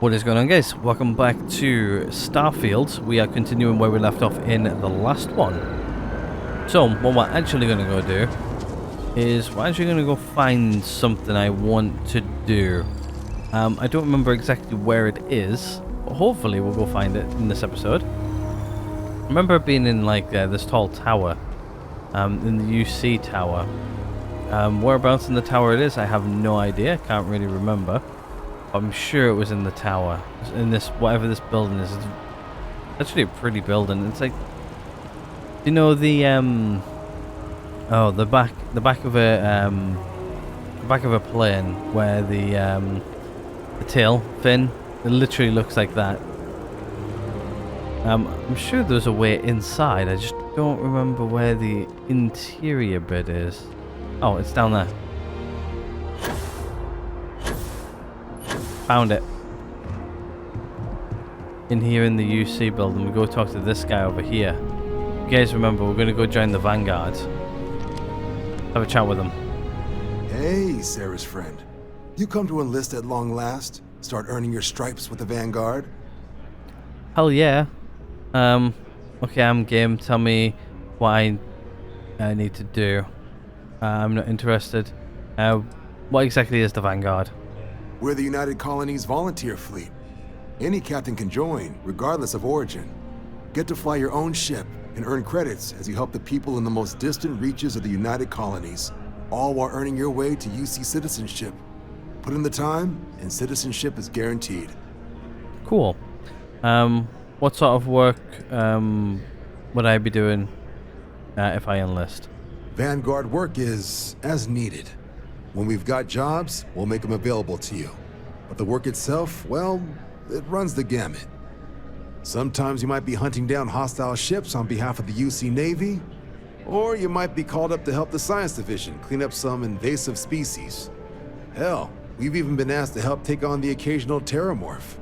What is going on, guys? Welcome back to Starfield. We are continuing where we left off in the last one. So, what we're actually going to go do is we're actually going to go find something I want to do. I don't remember exactly where it is, but hopefully we'll go find it in this episode. I remember being in like this tall tower, in the UC tower. Whereabouts in the tower it is, I have no idea. Can't really remember. I'm sure it was in the tower, in this, whatever this building is. It's actually a pretty building. It's like, you know, the back of a plane where the tail fin, it literally looks like that. I'm sure there's a way inside. I just don't remember where the interior bit is. Oh, it's down there. Found it. In here in the UC building. We go talk to this guy over here. You guys remember, we're going to go join the Vanguard. Have a chat with him. Hey, Sarah's friend. You come to enlist at long last? Start earning your stripes with the Vanguard? Hell yeah. Okay, I'm game. Tell me what I need to do. I'm not interested. What exactly is the Vanguard? We're the United Colonies volunteer fleet. Any captain can join, regardless of origin. Get to fly your own ship and earn credits as you help the people in the most distant reaches of the United Colonies, all while earning your way to UC citizenship. Put in the time, and citizenship is guaranteed. Cool. What sort of work would I be doing if I enlist? Vanguard work is as needed. When we've got jobs, we'll make them available to you. But the work itself, well, it runs the gamut. Sometimes you might be hunting down hostile ships on behalf of the UC Navy, or you might be called up to help the Science Division clean up some invasive species. Hell, we've even been asked to help take on the occasional terramorph.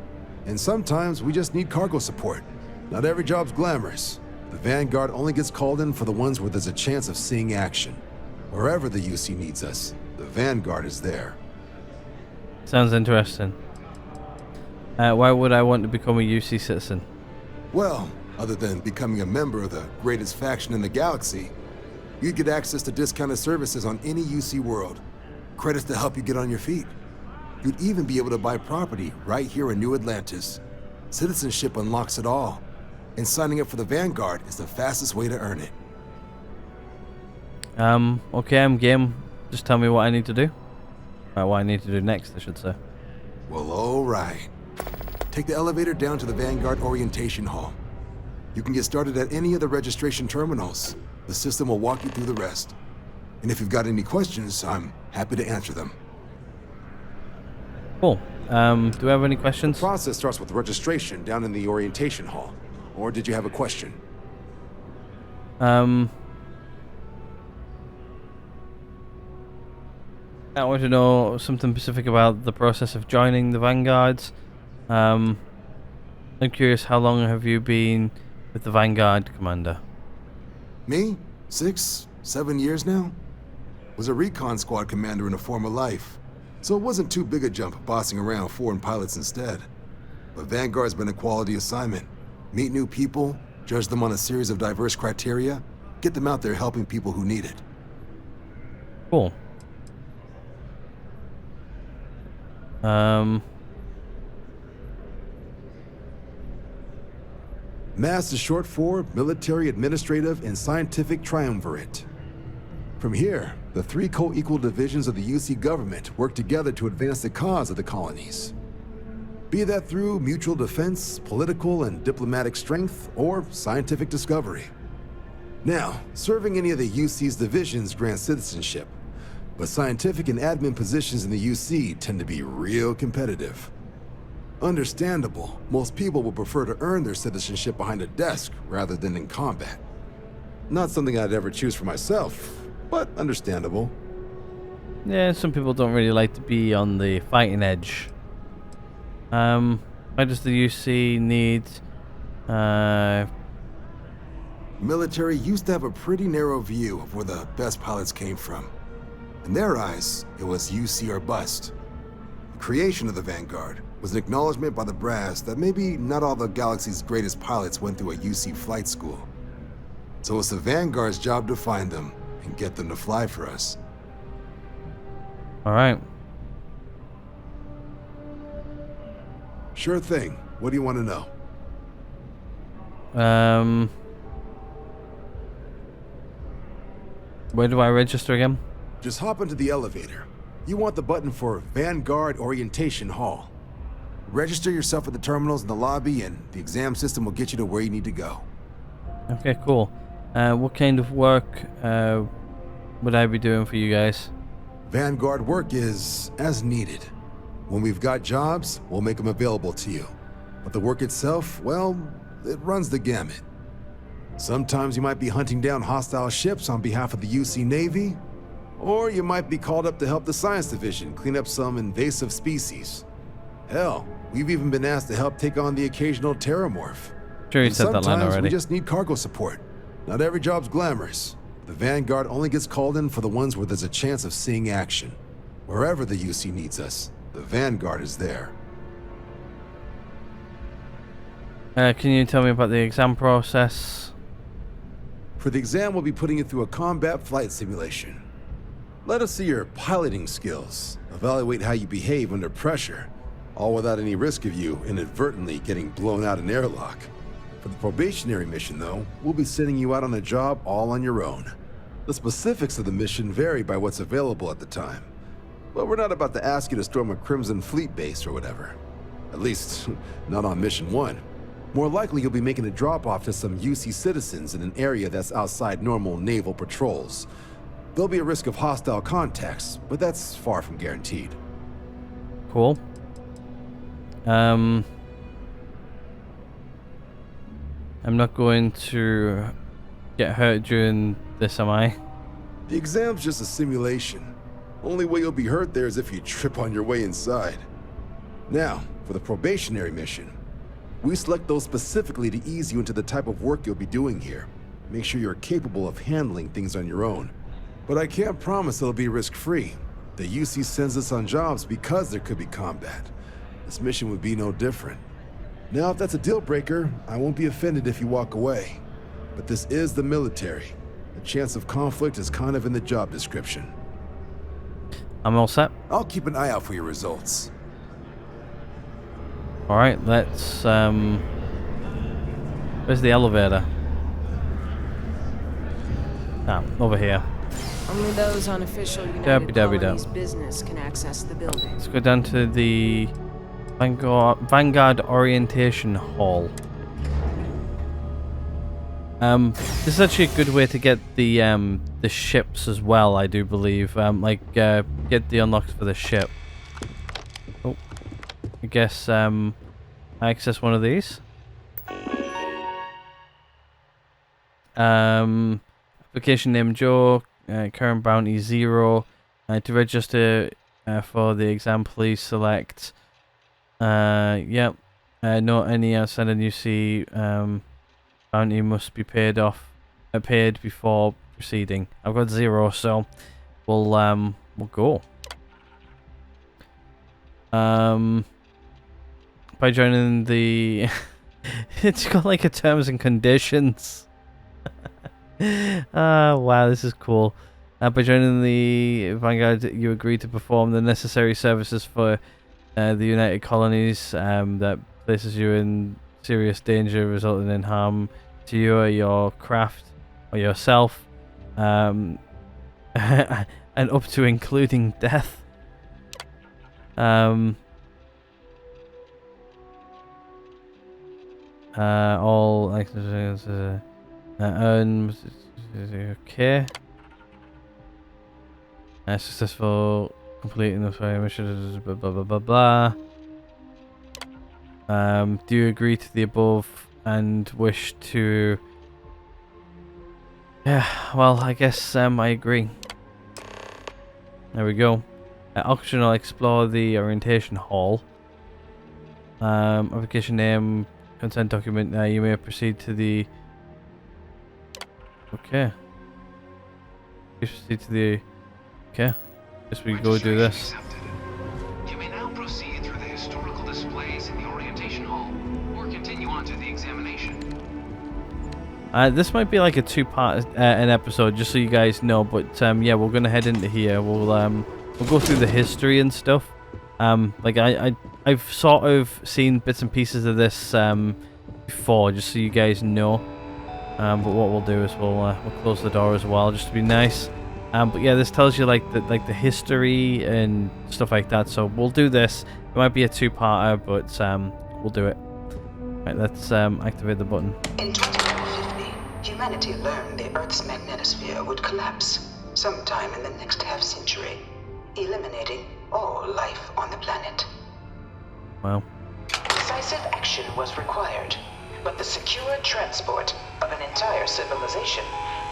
And sometimes we just need cargo support. Not every job's glamorous. The Vanguard only gets called in for the ones where there's a chance of seeing action. Wherever the UC needs us, the Vanguard is there. Sounds interesting. Why would I want to become a UC citizen? Well, other than becoming a member of the greatest faction in the galaxy, you'd get access to discounted services on any UC world. Credits to help you get on your feet. You'd even be able to buy property right here in New Atlantis. Citizenship unlocks it all, and signing up for the Vanguard is the fastest way to earn it. Okay, I'm game. Just tell me what I need to do. What I need to do next, I should say. Well, all right. Take the elevator down to the Vanguard Orientation Hall. You can get started at any of the registration terminals. The system will walk you through the rest. And if you've got any questions, I'm happy to answer them. Cool. Do we have any questions? The process starts with registration down in the Orientation Hall. Or did you have a question? I want to know something specific about the process of joining the Vanguards. I'm curious, how long have you been with the Vanguard, Commander? Me? 6, 7 years now? Was a recon squad commander in a former life, so it wasn't too big a jump bossing around foreign pilots instead. But Vanguard's been a quality assignment. Meet new people, judge them on a series of diverse criteria, get them out there helping people who need it. Cool. MASS is short for Military, Administrative, and Scientific Triumvirate. From here, the 3 co-equal divisions of the UC government work together to advance the cause of the colonies. Be that through mutual defense, political and diplomatic strength, or scientific discovery. Now, serving any of the UC's divisions grants citizenship, but scientific and admin positions in the UC tend to be real competitive. Understandable, most people would prefer to earn their citizenship behind a desk rather than in combat. Not something I'd ever choose for myself, but understandable. Yeah, some people don't really like to be on the fighting edge. Why does the UC need... Military used to have a pretty narrow view of where the best pilots came from. In their eyes, it was UC or bust. creation of the Vanguard was an acknowledgement by the brass that maybe not all the galaxy's greatest pilots went through a UC flight school. So it's the Vanguard's job to find them and get them to fly for us. All right. Sure thing. What do you want to know? Where do I register again? Just hop into the elevator. You want the button for Vanguard Orientation Hall. Register yourself at the terminals in the lobby and the exam system will get you to where you need to go. Okay, cool. What kind of work would I be doing for you guys? Vanguard work is as needed. When we've got jobs, we'll make them available to you. But the work itself, well, it runs the gamut. Sometimes you might be hunting down hostile ships on behalf of the UC Navy, or you might be called up to help the Science Division clean up some invasive species. Hell, we've even been asked to help take on the occasional terramorph. Sure, you And said that line sometimes already. we just need cargo support. Not every job's glamorous. The Vanguard only gets called in for the ones where there's a chance of seeing action. Wherever the UC needs us, the Vanguard is there. Can you tell me about the exam process? For the exam, we'll be putting you through a combat flight simulation. Let us see your piloting skills, evaluate how you behave under pressure, all without any risk of you inadvertently getting blown out an airlock. For the probationary mission, though, we'll be sending you out on a job all on your own. The specifics of the mission vary by what's available at the time, but we're not about to ask you to storm a Crimson Fleet base or whatever. At least, not on Mission 1. More likely, you'll be making a drop-off to some UC citizens in an area that's outside normal naval patrols. There'll be a risk of hostile contacts, but that's far from guaranteed. Cool. I'm not going to get hurt during this, am I? The exam's just a simulation. Only way you'll be hurt there is if you trip on your way inside. Now, for the probationary mission. We select those specifically to ease you into the type of work you'll be doing here. Make sure you're capable of handling things on your own. But I can't promise it'll be risk-free. The UC sends us on jobs because there could be combat. This mission would be no different. Now, if that's a deal breaker, I won't be offended if you walk away. But this is the military. The chance of conflict is kind of in the job description. I'm all set. I'll keep an eye out for your results. Alright, let's where's the elevator? Ah, over here. Only those on official United Dabby-dabby-dab. Colonies business can access the building. Let's go down to the Vanguard Orientation Hall. This is actually a good way to get the ships as well, I do believe. Get the unlocks for the ship. Oh, I guess I access one of these. Application name Joe. Current bounty 0. To register for the exam, please select. Yep. Not any outstanding UC bounty must be paid before proceeding. I've got 0, so we'll go. By joining the, it's got like a terms and conditions. Wow, this is cool. By joining the Vanguard, you agree to perform the necessary services for the United Colonies that places you in serious danger, resulting in harm to you or your craft or yourself, and up to including death. All earn. Okay. Successful completing the mission. Blah blah blah blah blah. Do you agree to the above and wish to? Yeah. Well, I guess I agree. There we go. Optional explore the orientation hall. Application name, consent document. You may proceed to the. Okay. Please proceed to the. Okay. Guess we go do this. You may now proceed the orientation hall, or continue on to the examination. This might be like a two-part an episode, just so you guys know. But yeah, we're gonna head into here. We'll go through the history and stuff. Like I've sort of seen bits and pieces of this before, just so you guys know. But what we'll do is we'll close the door as well, just to be nice. But yeah, this tells you like the history and stuff like that. So we'll do this. It might be a two-parter, but we'll do it. Right, let's activate the button. In 2150, humanity learned the Earth's magnetosphere would collapse sometime in the next half-century, eliminating all life on the planet. Wow. Decisive action was required, but the secure transport of an entire civilization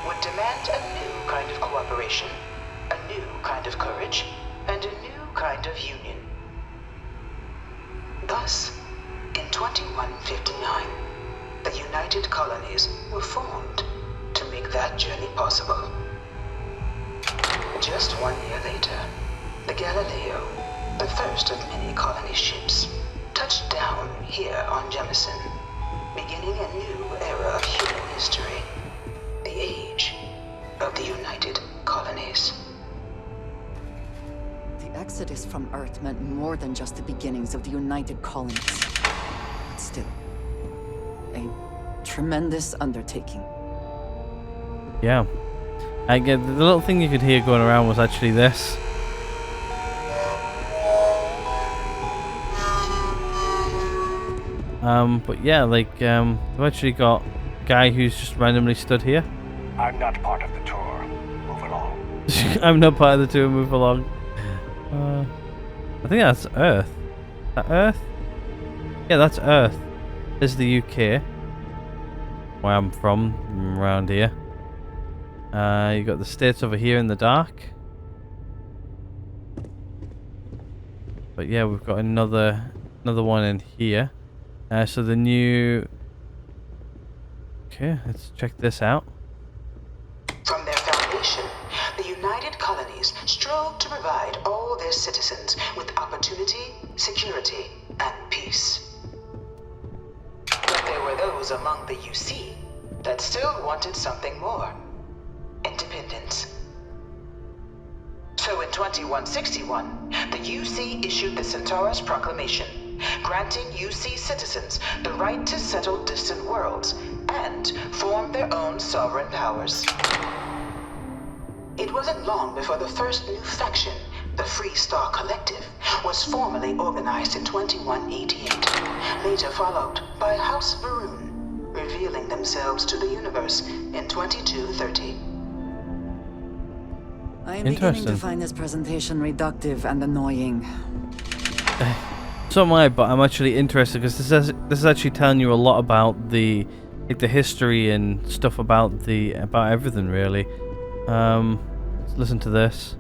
would demand a new kind of cooperation, a new kind of courage, and a new kind of union. Thus, in 2159, the United Colonies were formed to make that journey possible. Just 1 year later, the Galileo, the first of many colony ships, touched down here on Jemison, beginning a new era of human history, the age of the United Colonies. The exodus from Earth meant more than just the beginnings of the United Colonies. But still, a tremendous undertaking. Yeah. Again, the little thing you could hear going around was actually this. But yeah, like, we've actually got a guy who's just randomly stood here. I'm not part of the tour. Move along. I'm not part of the tour, move along. I think that's Earth. Is that Earth? Yeah, that's Earth. This is the UK. Where I'm from, around here. You got the States over here in the dark. But yeah, we've got another one in here. So the new... Okay, let's check this out. From their foundation, the United Colonies strove to provide all their citizens with opportunity, security, and peace. But there were those among the UC that still wanted something more. Independence. So in 2161, the UC issued the Centaurus Proclamation, granting UC citizens the right to settle distant worlds and form their own sovereign powers. It wasn't long before the first new faction, the Free Star Collective, was formally organized in 2188, later followed by House Varun, revealing themselves to the universe in 2230. I am beginning to find this presentation reductive and annoying. So am I, but I'm actually interested because this is actually telling you a lot about the history and stuff about everything really. Let's listen to this.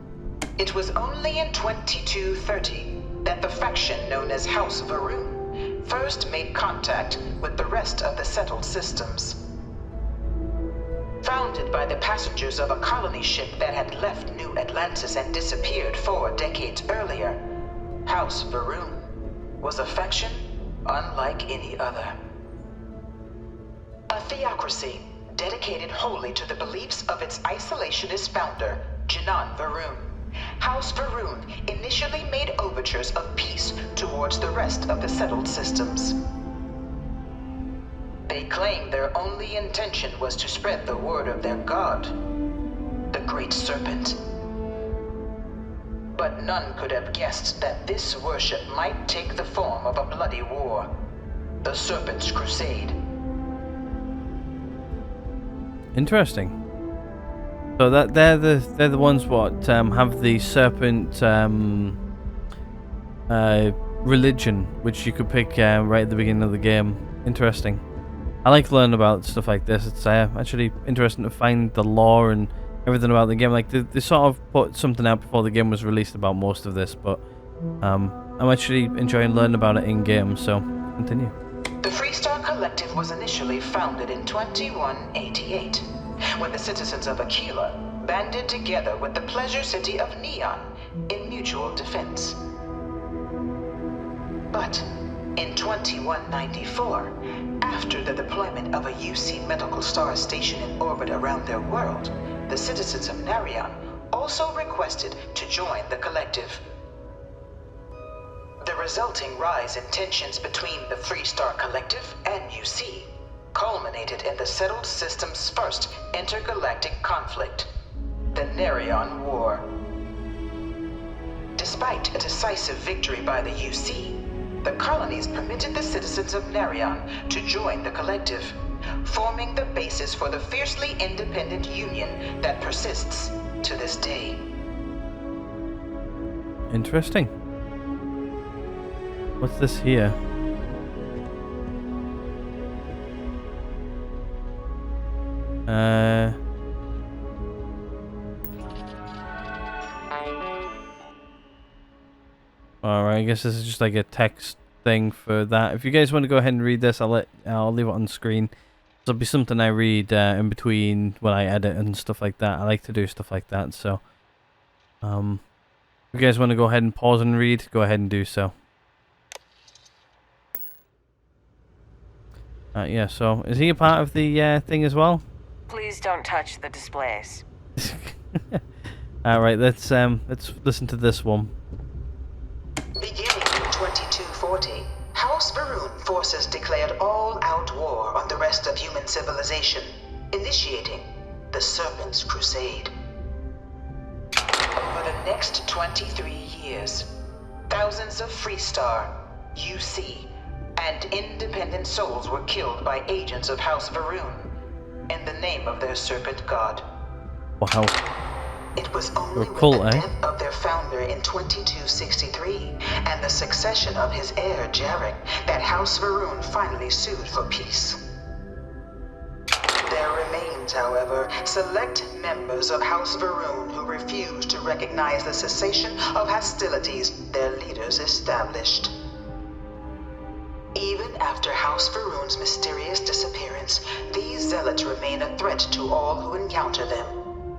It was only in 2230 that the faction known as House Varun first made contact with the rest of the settled systems. Founded by the passengers of a colony ship that had left New Atlantis and disappeared 4 decades earlier, House Varun was a faction unlike any other. A theocracy dedicated wholly to the beliefs of its isolationist founder, Janan Varun. House Varun initially made overtures of peace towards the rest of the settled systems. They claimed their only intention was to spread the word of their god, the Great Serpent. But none could have guessed that this worship might take the form of a bloody war, the Serpent's Crusade. Interesting. So that they're the ones what have the serpent religion, which you could pick right at the beginning of the game. Interesting. I like learning about stuff like this. It's actually interesting to find the lore and everything about the game. Like they sort of put something out before the game was released about most of this, but I'm actually enjoying learning about it in game. So continue. The Free Star Collective was initially founded in 2188, when the citizens of Aquila banded together with the pleasure city of Neon in mutual defense. But In 2194, after the deployment of a UC medical star station in orbit around their world, the citizens of Narion also requested to join the collective. The resulting rise in tensions between the Freestar Collective and UC culminated in the settled system's first intergalactic conflict, the Narion War. Despite a decisive victory by the UC, the colonies permitted the citizens of Narion to join the collective, forming the basis for the fiercely independent union that persists to this day. Interesting. What's this here? Alright, I guess this is just like a text thing for that. If you guys want to go ahead and read this, I'll leave it on screen. There'll be something I read in between when I edit and stuff like that. I like to do stuff like that, so if you guys want to go ahead and pause and read, go ahead and do so. Yeah, so is he a part of the thing as well? Please don't touch the displays. Alright, let's listen to this one. Beginning in 2240, House Varun forces declared all-out war on the rest of human civilization, initiating the Serpent's Crusade. Over the next 23 years, thousands of Freestar, UC, and independent souls were killed by agents of House Varun in the name of their serpent god. Wow. It was only Cool, with the death of their founder in 2263 and the succession of his heir, Jarek, that House Varun finally sued for peace. There remains, however, select members of House Varun who refuse to recognize the cessation of hostilities their leaders established. Even after House Varun's mysterious disappearance, these zealots remain a threat to all who encounter them.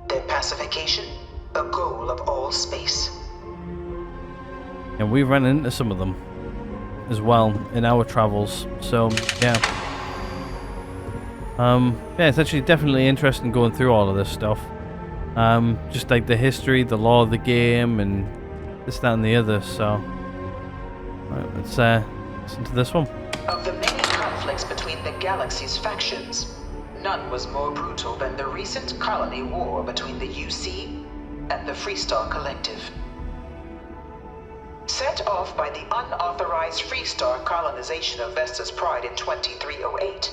Their pacification, a goal of all space. And we ran into some of them as well in our travels, so yeah. Yeah, it's actually definitely interesting going through all of this stuff. Just like the history, the lore of the game, and this, that, and the other, so right, let's listen to this one. Of the many conflicts between the galaxy's factions, none was more brutal than the recent colony war between the UC and the Freestar Collective. Set off by the unauthorized Freestar colonization of Vesta's Pride in 2308,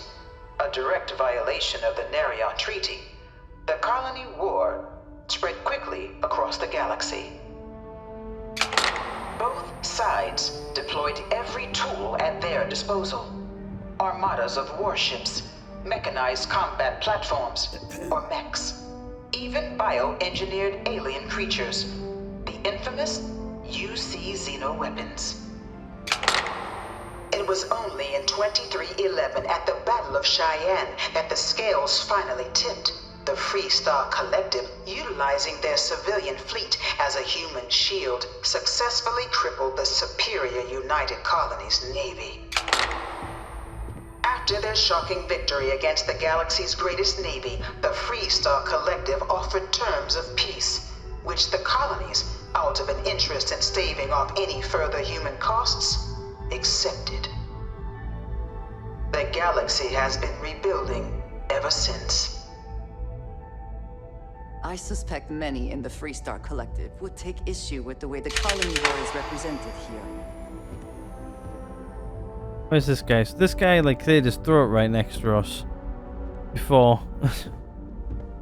a direct violation of the Narion Treaty, the colony war spread quickly across the galaxy. Both sides deployed every tool at their disposal. Armadas of warships, mechanized combat platforms, or mechs, even bioengineered alien creatures, the infamous UC xeno-weapons. It was only in 2311 at the Battle of Cheyenne that the scales finally tipped, the Freestar Collective, utilizing their civilian fleet as a human shield, successfully crippled the superior United Colonies Navy. After their shocking victory against the galaxy's greatest navy, the Freestar Collective offered terms of peace, which the colonies, out of an interest in staving off any further human costs, accepted. The galaxy has been rebuilding ever since. I suspect many in the Freestar Collective would take issue with the way the colony war is represented here. Where's this guy? So this guy like cleared his throat right next to us before.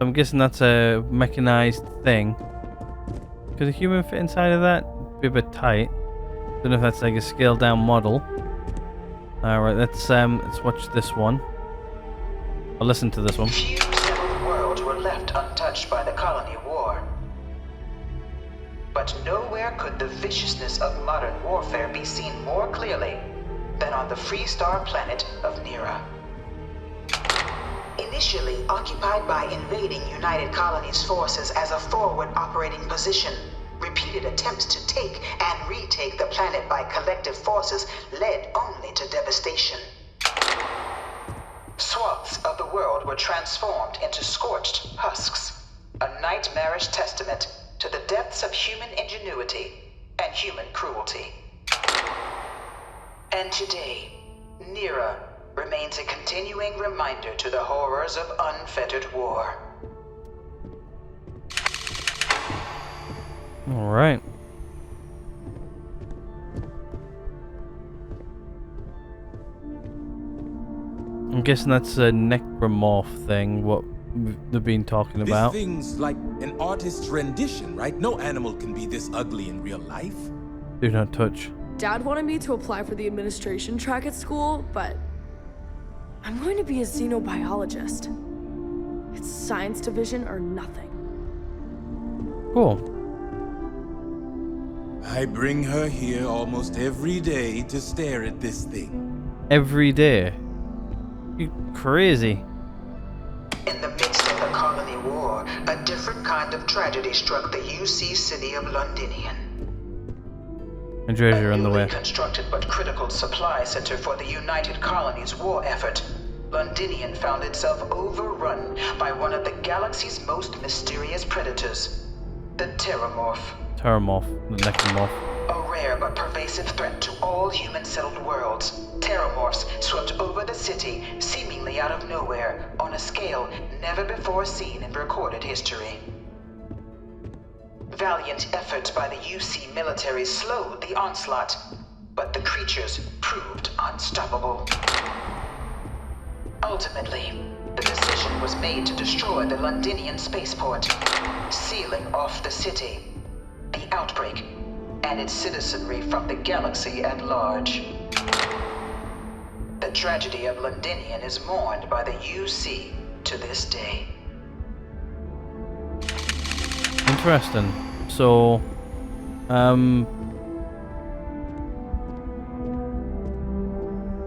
I'm guessing that's a mechanized thing. Could a human fit inside of that? Be a bit tight. Don't know if that's like a scaled down model. Alright, let's watch this one. Or listen to this one. Few settled worlds were left untouched by the colony war. But nowhere could the viciousness of modern warfare be seen more clearly than on the Freestar planet of Nira. Initially occupied by invading United Colonies forces as a forward operating position, Repeated attempts to take and retake the planet by collective forces led only to devastation. Swaths of the world were transformed into scorched husks, a nightmarish testament to the depths of human ingenuity and human cruelty. And today, Nira remains a continuing reminder to the horrors of unfettered war. All right. I'm guessing that's a necromorph thing, what they've been talking about. This thing's like an artist's rendition, right? No animal can be this ugly in real life. Do not touch. Dad wanted me to apply for the administration track at school, but I'm going to be a xenobiologist. It's science division or nothing. Cool. I bring her here almost every day to stare at this thing. Every day? You crazy. In the midst of the colony war, a different kind of tragedy struck the UC city of Londinian. A treasure on the way. A newly constructed but critical supply center for the United Colonies' war effort, Londinian found itself overrun by one of the galaxy's most mysterious predators, the Terramorph. Terramorph, the necromorph. A rare but pervasive threat to all human-settled worlds, Terramorphs swept over the city, seemingly out of nowhere, on a scale never before seen in recorded history. Valiant efforts by the UC military slowed the onslaught, but the creatures proved unstoppable. Ultimately, the decision was made to destroy the Londinian spaceport, sealing off the city, the outbreak, and its citizenry from the galaxy at large. The tragedy of Londinian is mourned by the UC to this day. Interesting. So,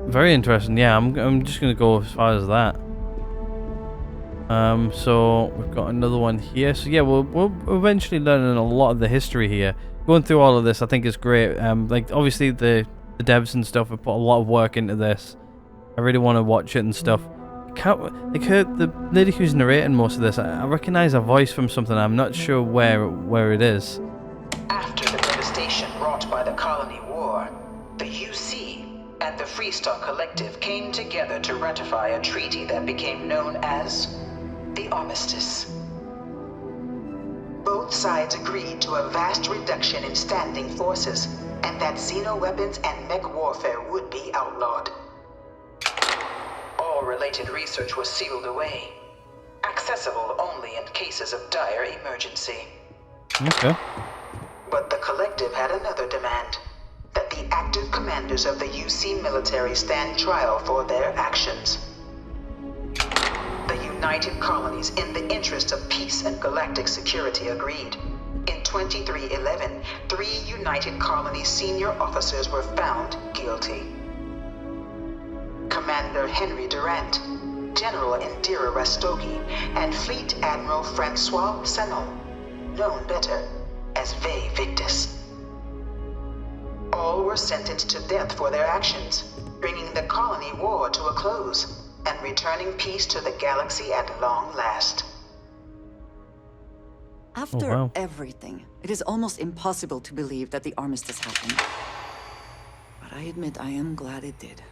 very interesting. Yeah, I'm just gonna go as far as that. So we've got another one here. So yeah, we're eventually learning a lot of the history here. Going through all of this, I think is great. Like obviously the devs and stuff have put a lot of work into this. I really want to watch it and stuff. Like the lady who's narrating most of this, I recognize her voice from something. I'm not sure where it is. After the devastation wrought by the colony war, the UC and the Freestar Collective came together to ratify a treaty that became known as the Armistice. Both sides agreed to a vast reduction in standing forces, and that xeno-weapons and mech warfare would be outlawed. All related research was sealed away, accessible only in cases of dire emergency. Okay. But the Collective had another demand, that the active commanders of the UC military stand trial for their actions. The United Colonies, in the interest of peace and galactic security, agreed. In 2311, 3 United Colonies senior officers were found guilty. Commander Henry Durant, General Indira Rastogi, and Fleet Admiral Francois Sanon, known better as Ve Victus. All were sentenced to death for their actions, bringing the colony war to a close and returning peace to the galaxy at long last. After everything, it is almost impossible to believe that the armistice happened. But I admit I am glad it did.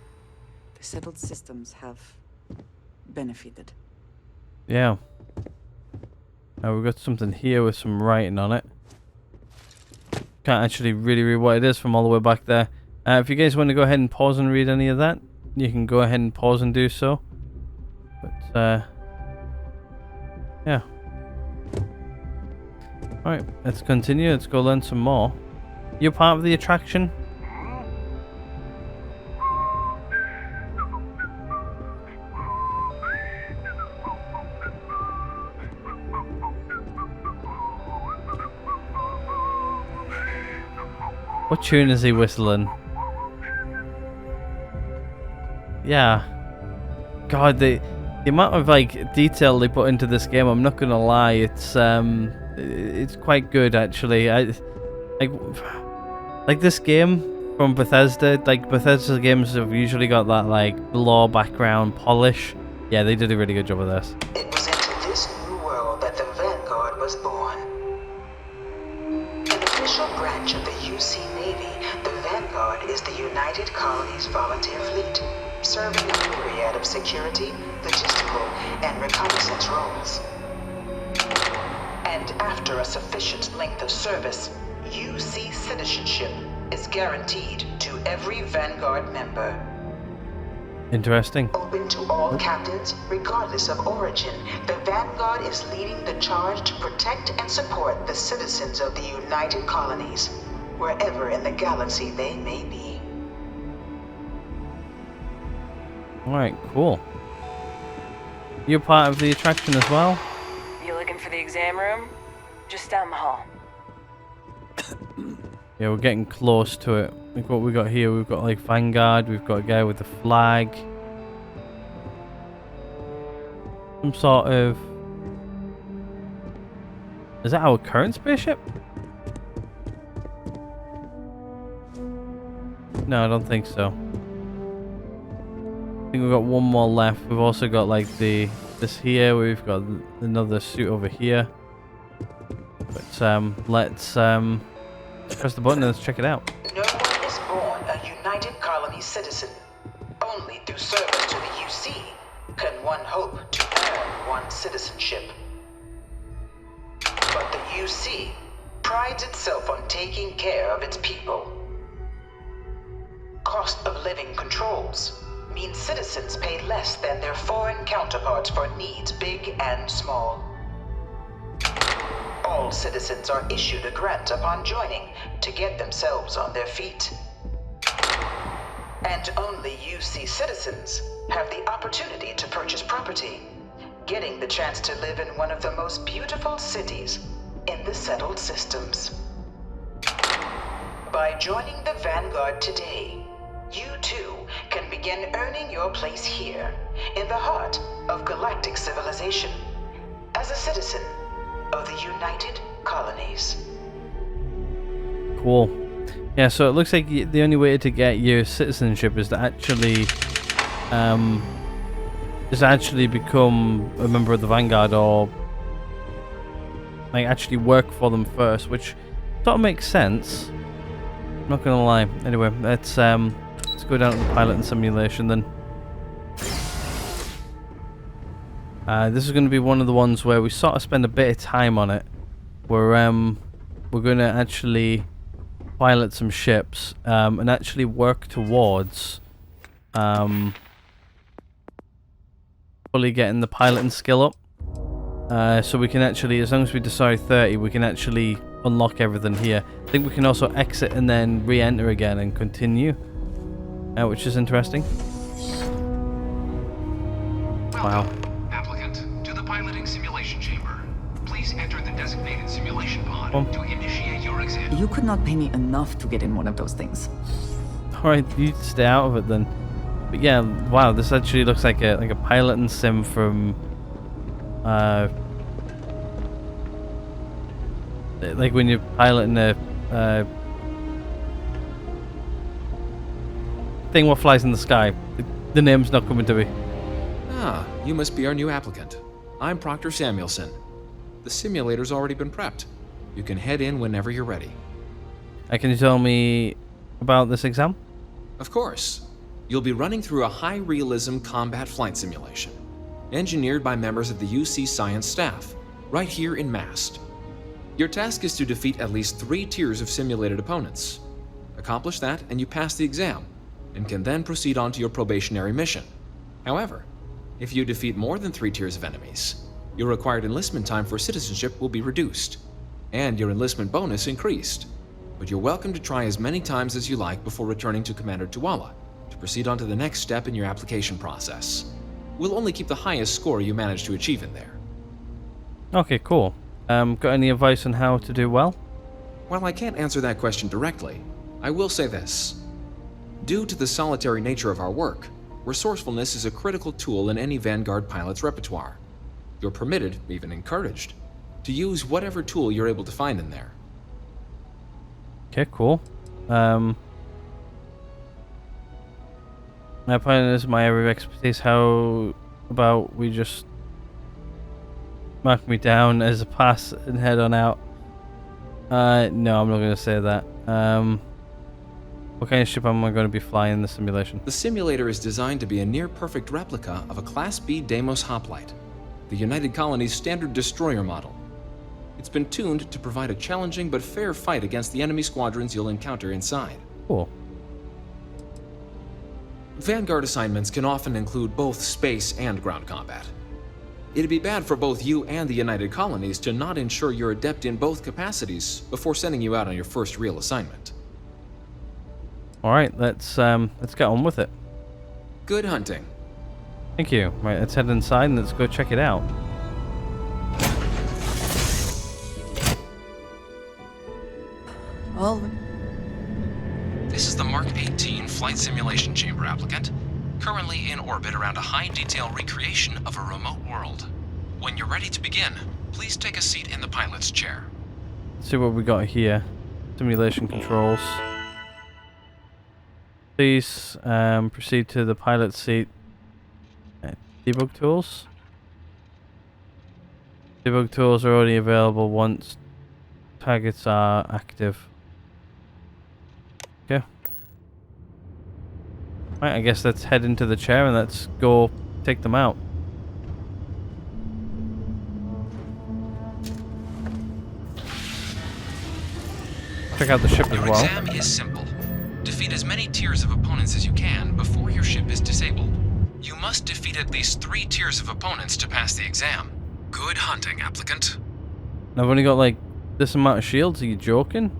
The settled systems have benefited. Yeah. Now we've got something here with some writing on it. Can't actually really read what it is from all the way back there. If you guys want to go ahead and pause and read any of that, you can go ahead and pause and do so. But yeah. Alright, let's continue. Let's go learn some more. You're part of the attraction? What tune is he whistling? Yeah. God, the amount of like detail they put into this game, I'm not gonna lie, it's quite good actually. like this game from Bethesda. Like Bethesda games have usually got that like lore background polish. Yeah, they did a really good job of this. It was into this new world that the Vanguard was born. An official branch of the UC Navy, the Vanguard is the United Colonies Volunteer Fleet, serving a myriad of security, logistical, and reconnaissance roles. And after a sufficient length of service, UC citizenship is guaranteed to every Vanguard member. Interesting. Open to all captains, regardless of origin, the Vanguard is leading the charge to protect and support the citizens of the United Colonies, wherever in the galaxy they may be. Alright, cool. You're part of the attraction as well? You looking for the exam room? Just down the hall. Yeah, we're getting close to it. Look what we got here. We've got like Vanguard. We've got a guy with the flag. Some sort of... Is that our current spaceship? No, I don't think so. I think we've got one more left. We've also got like this here. We've got another suit over here. But let's press the button and let's check it out. No one is born a United Colony citizen. Only through service to the UC can one hope to earn one's citizenship. But the UC prides itself on taking care of its people. Cost of living controls means citizens pay less than their foreign counterparts for needs big and small. All citizens are issued a grant upon joining to get themselves on their feet. And only UC citizens have the opportunity to purchase property, getting the chance to live in one of the most beautiful cities in the settled systems. By joining the Vanguard today, you too can begin earning your place here, in the heart of galactic civilization, as a citizen of the United Colonies. Cool. Yeah, so it looks like the only way to get your citizenship is to actually become a member of the Vanguard, or like actually work for them first, which sort of makes sense. I'm not gonna lie. Anyway, let's go down to the pilot and simulation then. This is going to be one of the ones where we sort of spend a bit of time on it. We're going to actually pilot some ships and actually work towards fully getting the piloting skill up. So we can actually, as long as we decide 30, we can actually unlock everything here. I think we can also exit and then re-enter again and continue, which is interesting. Wow. Piloting simulation chamber. Please enter the designated simulation pod to initiate your exam. You could not pay me enough to get in one of those things. Alright, you stay out of it then. But yeah, wow, this actually looks like a piloting sim from like when you're piloting a thing what flies in the sky. The name's not coming to me. Ah, you must be our new applicant. I'm Proctor Samuelson. The simulator's already been prepped. You can head in whenever you're ready. Can you tell me about this exam? Of course. You'll be running through a high-realism combat flight simulation, engineered by members of the UC science staff, right here in MAST. Your task is to defeat at least 3 tiers of simulated opponents. Accomplish that and you pass the exam, and can then proceed on to your probationary mission. However, if you defeat more than 3 tiers of enemies, your required enlistment time for citizenship will be reduced, and your enlistment bonus increased. But you're welcome to try as many times as you like before returning to Commander Tuala to proceed on to the next step in your application process. We'll only keep the highest score you manage to achieve in there. Okay, cool. Got any advice on how to do well? While I can't answer that question directly, I will say this. Due to the solitary nature of our work, resourcefulness is a critical tool in any Vanguard pilot's repertoire. You're permitted, even encouraged, to use whatever tool you're able to find in there. Okay, cool. My plan is my area of expertise. How about we just mark me down as a pass and head on out? No, I'm not going to say that. What kind of ship am I going to be flying in the simulation? The simulator is designed to be a near-perfect replica of a Class B Deimos hoplite, the United Colony's standard destroyer model. It's been tuned to provide a challenging but fair fight against the enemy squadrons you'll encounter inside. Cool. Vanguard assignments can often include both space and ground combat. It'd be bad for both you and the United Colonies to not ensure you're adept in both capacities before sending you out on your first real assignment. All right, let's get on with it. Good hunting. Thank you. Right, let's head inside and let's go check it out. Well, This is the Mark 18 Flight Simulation Chamber applicant, currently in orbit around a high-detail recreation of a remote world. When you're ready to begin, please take a seat in the pilot's chair. Let's see what we got here. Simulation controls. Please proceed to the pilot's seat. Debug tools. Debug tools are only available once targets are active. Okay. Right, I guess let's head into the chair and let's go take them out. Check out the ship as Your well. exam is simple. Defeat as many tiers of opponents as you can before your ship is disabled. You must defeat at least 3 tiers of opponents to pass the exam. Good hunting, applicant. I've only got like this amount of shields. Are you joking?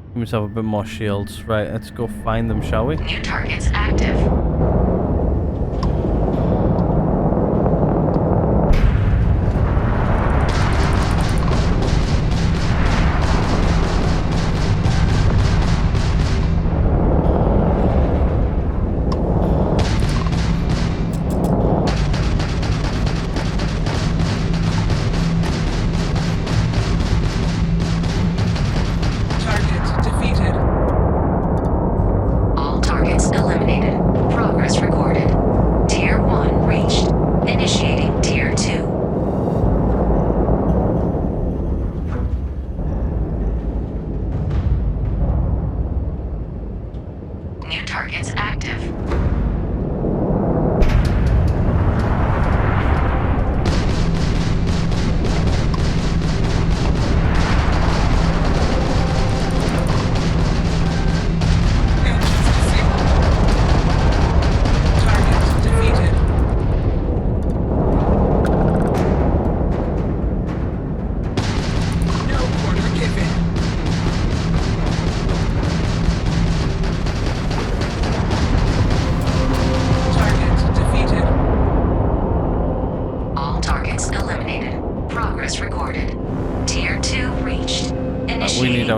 Give myself a bit more shields. Right, let's go find them, shall we? New targets active.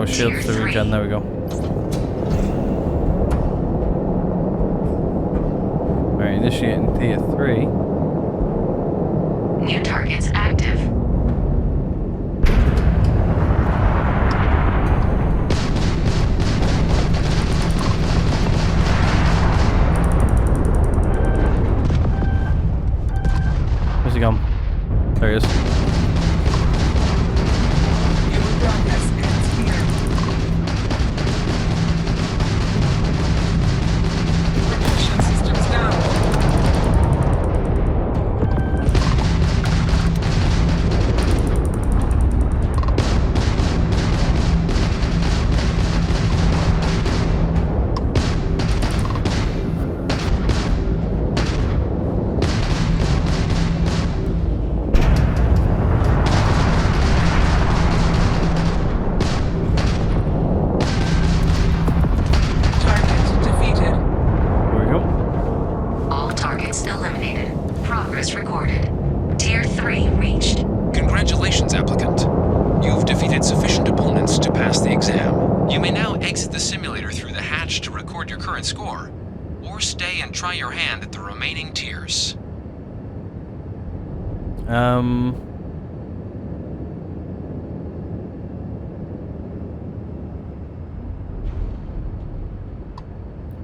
Shields to regen, there we go. Alright, initiating tier 3. New targets active. Where's he gone? There he is.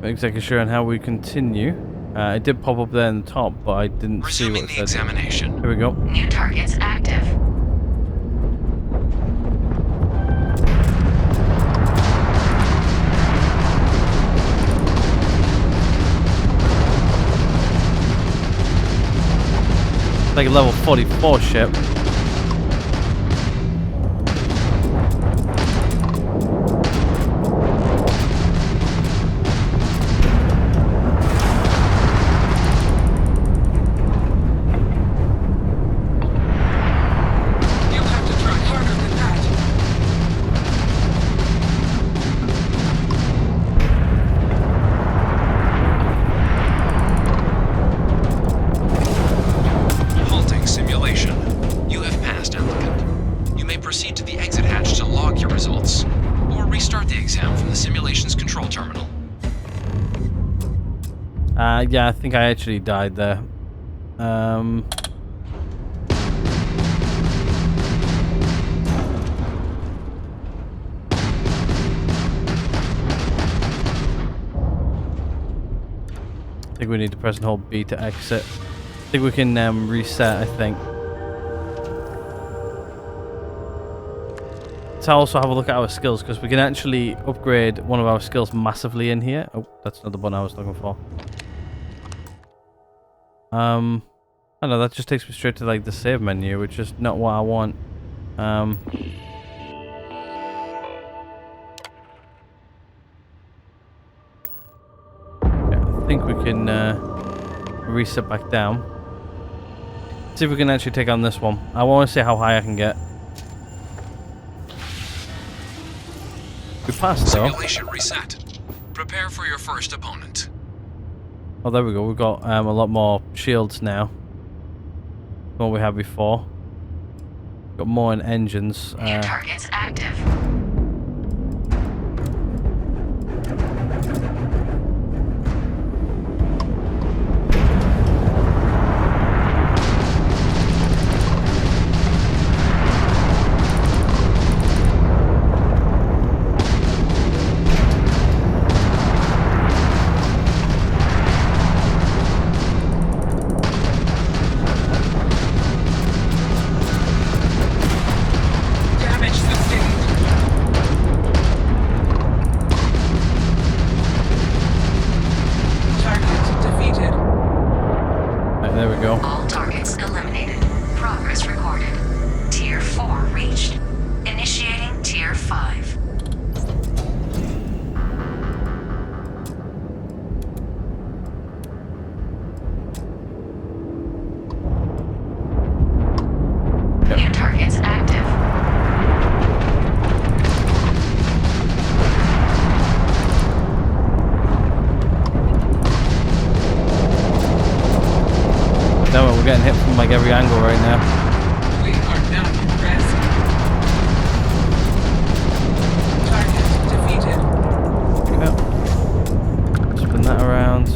Not exactly sure on how we continue. It did pop up there in the top, but I didn't see what it said. Examination. Here we go. New targets active. Like a level 44 ship. Yeah, I think I actually died there. I think we need to press and hold B to exit. I think we can reset, I think. Let's also have a look at our skills, because we can actually upgrade one of our skills massively in here. Oh, that's not the button I was looking for. I don't know, that just takes me straight to like the save menu, which is not what I want. Yeah, I think we can reset back down. See if we can actually take on this one. I want to see how high I can get. We passed though. Simulation reset. Prepare for your first opponent. Oh, there we go. We've got a lot more shields now than what we had before. Got more in engines. New targets active. All targets eliminated. Progress recorded. Tier 4 reached. Initiating Tier 5. New targets active. No, we're getting hit from like every angle right now. We are now impressed. Target defeated. Yep. Spin that around.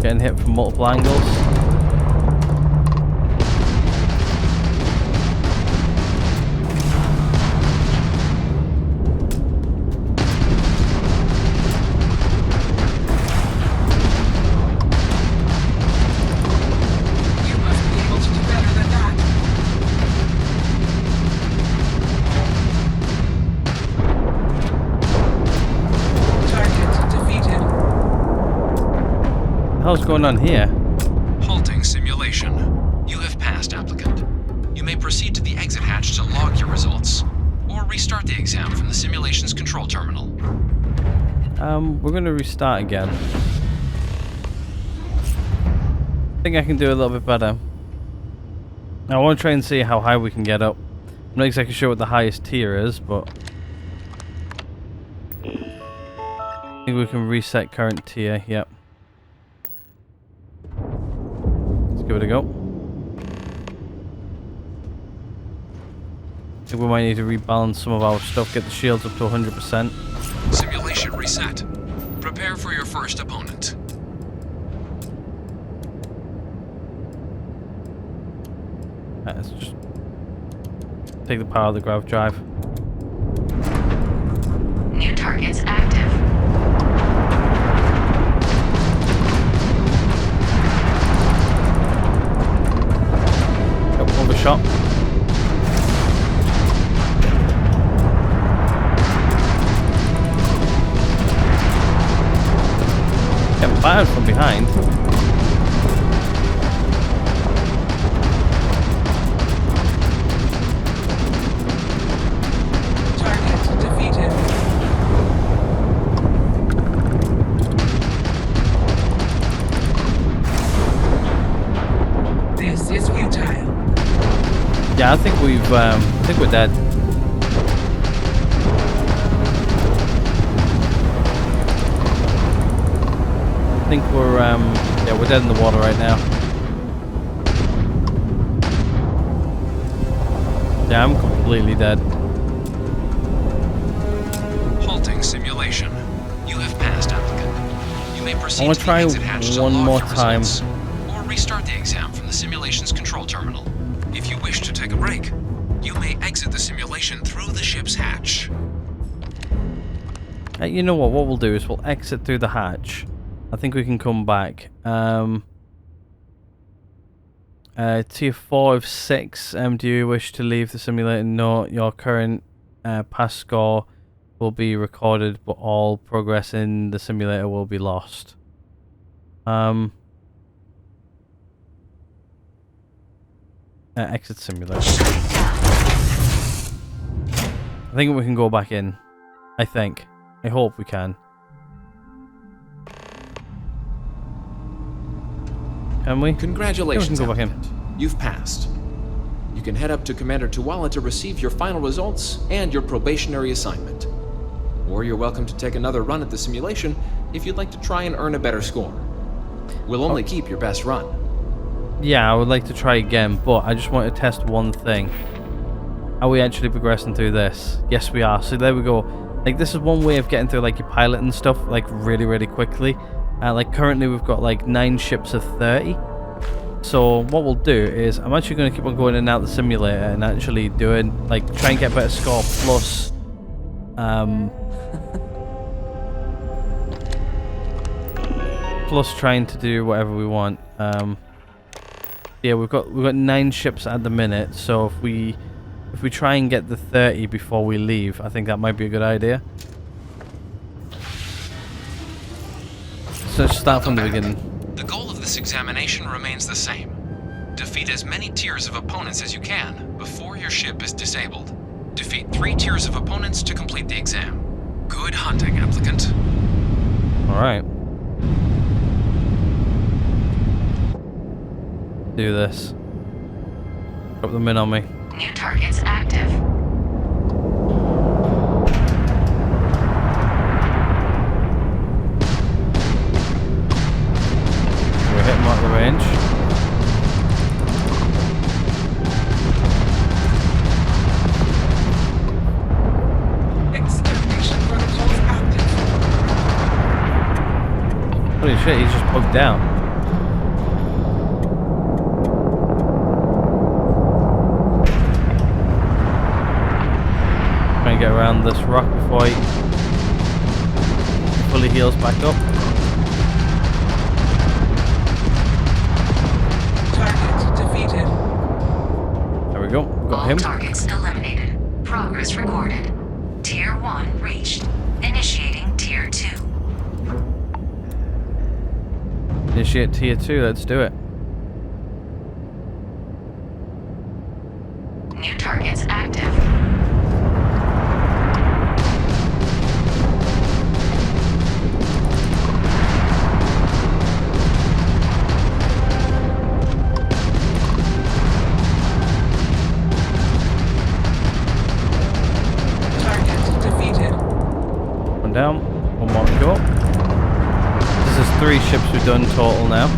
Getting hit from multiple angles. What's going on here? Halting simulation. You have passed, applicant. You may proceed to the exit hatch to log your results, or restart the exam from the simulation's control terminal. We're gonna restart again. I think I can do a little bit better. I want to try and see how high we can get up. I'm not exactly sure what the highest tier is, but I think we can reset current tier. Yep. Give it a go. I think we might need to rebalance some of our stuff, get the shields up to 100%. Simulation reset. Prepare for your first opponent. Let's just take the power of the grav drive. New targets active. fired from behind. Target defeated. This is futile. Yeah, I think we're dead. I think we're dead in the water right now. Yeah, I'm completely dead. Halting simulation. You have passed, applicant. You may proceed I want to to the try exit hatch to one log more your time. results, or restart the exam from the simulation's control terminal. If you wish to take a break, you may exit the simulation through the ship's hatch. You know what? What we'll do is we'll exit through the hatch. I think we can come back. Tier 4 of 6. Do you wish to leave the simulator? No. Your current pass score will be recorded, but all progress in the simulator will be lost. Exit simulator. I think we can go back in. I think. I hope we can. Can we? Congratulations, Yeah, we can go back in. applicant. You've passed. You can head up to Commander Tuwala to receive your final results and your probationary assignment. Or you're welcome to take another run at the simulation if you'd like to try and earn a better score. We'll only keep your best run. Yeah, I would like to try again, but I just want to test one thing. Are we actually progressing through this? Yes, we are. So there we go. Like, this is one way of getting through, like, your pilot and stuff, like, really, really quickly. Like, currently we've got, like, 9 ships of 30. So what we'll do is, I'm actually going to keep on going in and out the simulator and actually doing, like, try and get a better score, plus, plus trying to do whatever we want. Yeah, we've got 9 ships at the minute, so if we try and get the 30 before we leave, I think that might be a good idea. So let's start from the beginning. The goal of this examination remains the same. Defeat as many tiers of opponents as you can before your ship is disabled. Defeat 3 tiers of opponents to complete the exam. Good hunting, applicant. Alright. Do this. Drop them in on me. New targets active. We're hitting them at the range. Extermination protocols active. Holy shit, he's just bugged out. Trying to get around this rock before he fully heals back up. Target defeated. There we go. Got All him. targets eliminated. Progress recorded. Tier 1 reached. Initiating Tier 2. Initiate tier 2. Let's do it. New targets active. Target defeated. One down. One more to go. This is 3 ships we've done total now.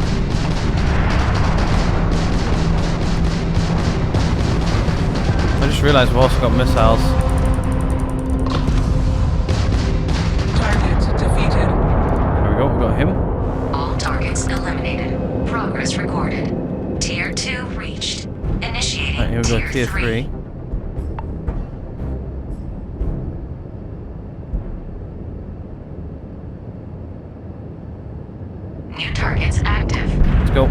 I just realised we've also got missiles. Target defeated. There we go. We got him. All targets eliminated. Progress recorded. Tier 2 reached. Initiating Right, here we go. Tier Tier 3. 3. New targets active. Let's go.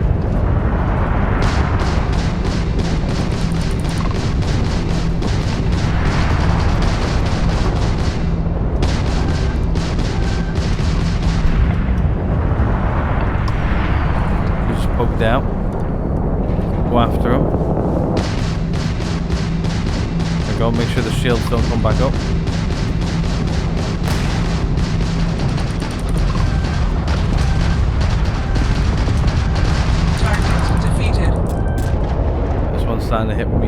bugged out. Go after him. There we go, make sure the shields don't come back up. Target defeated. This one's starting to hit me,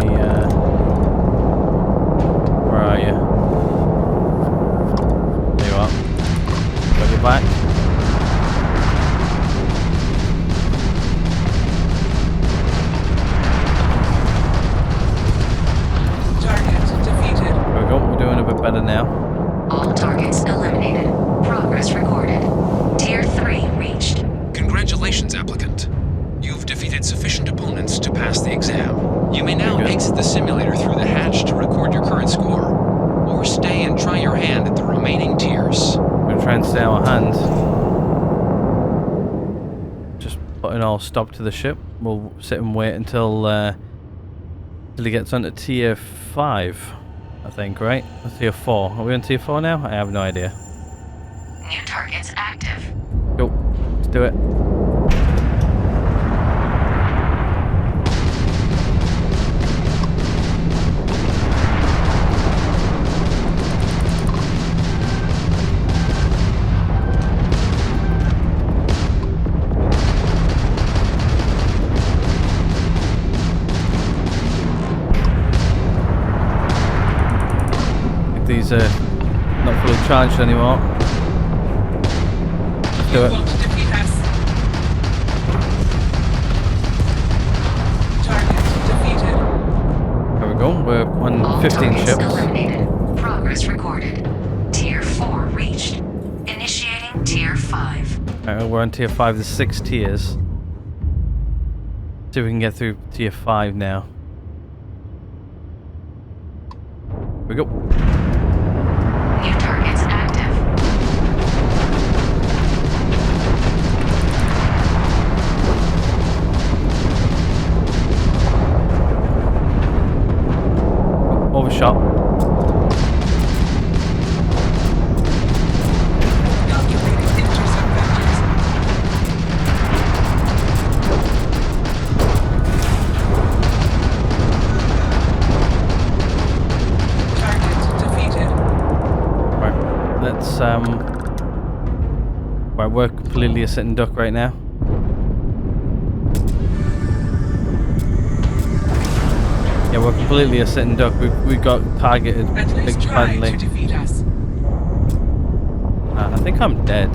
where are you? There you are. Got your back. Better now. All targets eliminated. Progress recorded. Tier 3 reached. Congratulations, applicant. You've defeated sufficient opponents to pass the exam. You may now exit the simulator through the hatch to record your current score, or stay and try your hand at the remaining tiers. We're gonna try and stay our hand. Just putting all stop to the ship. We'll sit and wait until he gets onto tier 5. I think, right? Tier 4. Are we on tier 4 now? I have no idea. New targets active. Go. Let's do it. These are not fully charged anymore. Let's do it. There we go. We're on 15 ships. Eliminated. Progress recorded. Tier 4 reached. Initiating Tier 5. Alright, we're on tier 5. There's 6 tiers. See if we can get through tier 5 now. Here we go. New targets active. Overshot. Right, we're completely a sitting duck right now. Yeah, we're completely a sitting duck. We got targeted badly. I think I'm dead.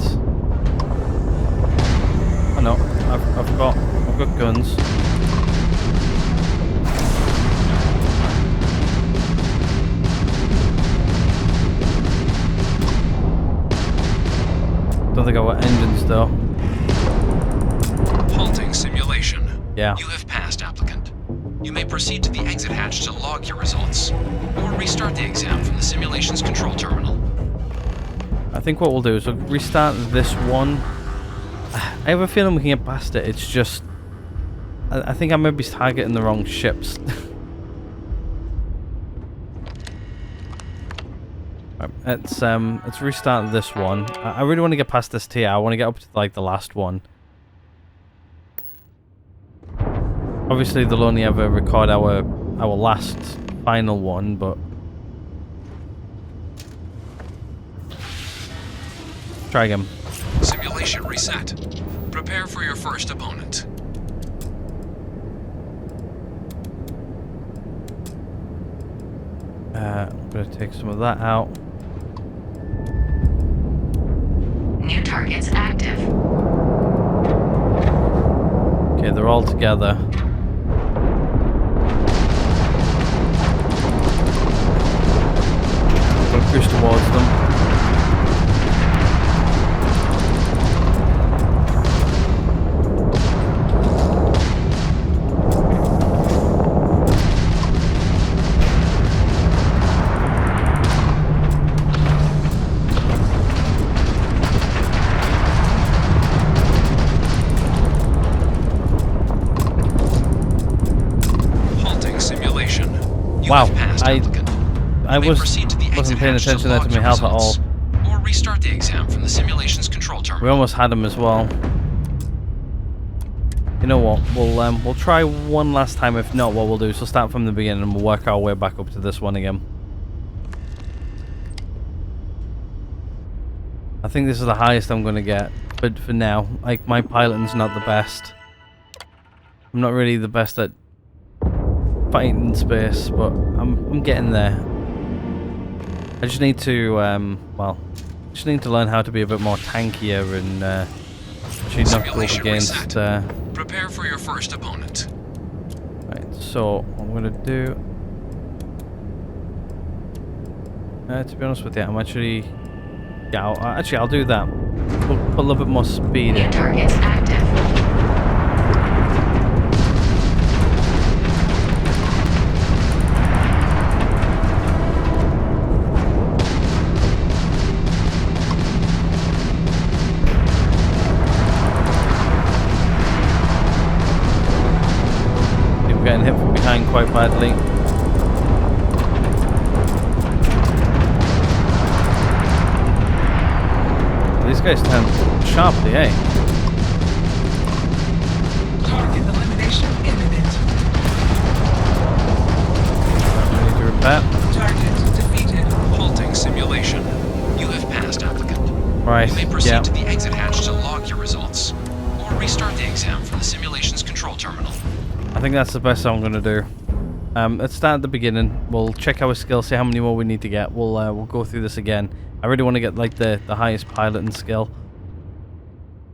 Oh no, I've got guns. Don't think I got engines though. Halting simulation. Yeah. You have passed, applicant. You may proceed to the exit hatch to log your results, or restart the exam from the simulation's control terminal. I think what we'll do is we'll restart this one. I have a feeling we can get past it. It's just, I think I may be targeting the wrong ships. Let's restart this one. I really want to get past this tier. I want to get up to like the last one. Obviously they'll only ever record our last final one, but try again. Simulation reset. Prepare for your first opponent. I'm gonna take some of that out. New targets active. Okay, they're all together. I'm gonna push towards them. Wow, I wasn't paying attention there to my health at all. Or restart the exam from the simulation's control terminal. We almost had him as well. You know what? We'll try one last time. If not, what we'll do is we'll start from the beginning and we'll work our way back up to this one again. I think this is the highest I'm gonna get, but for now, like, my piloting's not the best. I'm not really the best at fighting in space, but I'm getting there. I just need to just need to learn how to be a bit more tankier and actually not go up against. Prepare for your first opponent. Right. So what I'm gonna do. To be honest with you, I'm actually. Yeah, I'll do that. We'll put a little bit more speed in. Targets active. We're getting hit from behind quite badly. These guys turn sharply, eh? Target elimination imminent. We need to repair. Target defeated. Halting simulation. You have passed, applicant. Right, You may proceed yeah. to the exit hatch to log your results, or restart the exam from the simulation's control terminal. I think that's the best I'm gonna do. Let's start at the beginning. We'll check our skills, see how many more we need to get. We'll go through this again. I really want to get like the highest piloting skill.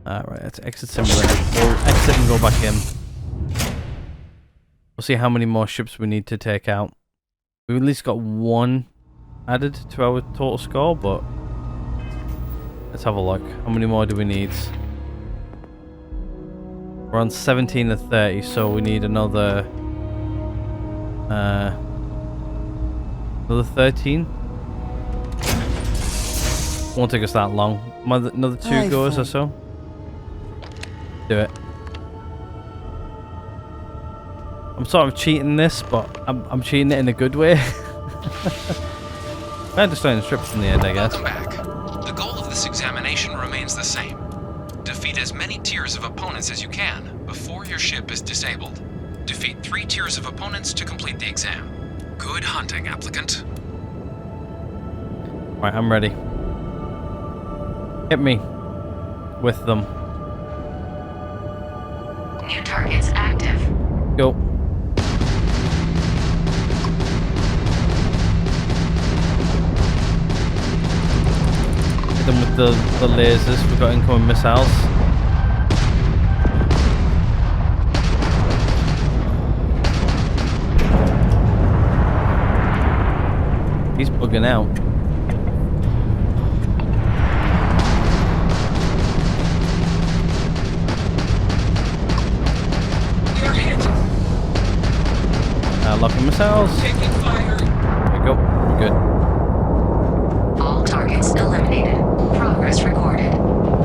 Right, let's exit simulator. We'll exit and go back in. We'll see how many more ships we need to take out. We've at least got one added to our total score, but let's have a look. How many more do we need? We're on 17 to 30, so we need another 13. Won't take us that long. Another 2 goes or so. Do it. I'm sort of cheating this, but I'm cheating it in a good way. I'm destroying the strips in the end, I guess. Welcome back. The goal of this examination remains the same. Defeat as many tiers of opponents as you can before your ship is disabled. Defeat 3 tiers of opponents to complete the exam. Good hunting, applicant. Right, I'm ready. Hit me with them. New targets active. Go. Hit them with the lasers. We've got incoming missiles. He's bugging out. Locking missiles. Taking fire. There we go. We're good. All targets eliminated. Progress recorded.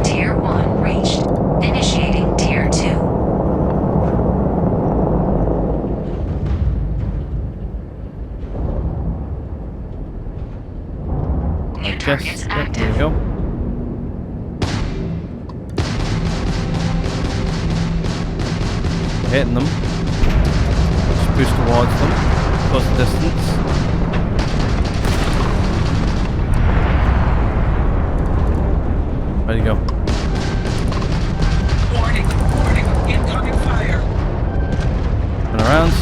Tier 1 reached. Initiating Tier 2. New targets active. There we go. We're hitting them. Boost towards them, close the distance. Ready to go. Warning, warning, incoming fire. Turn around.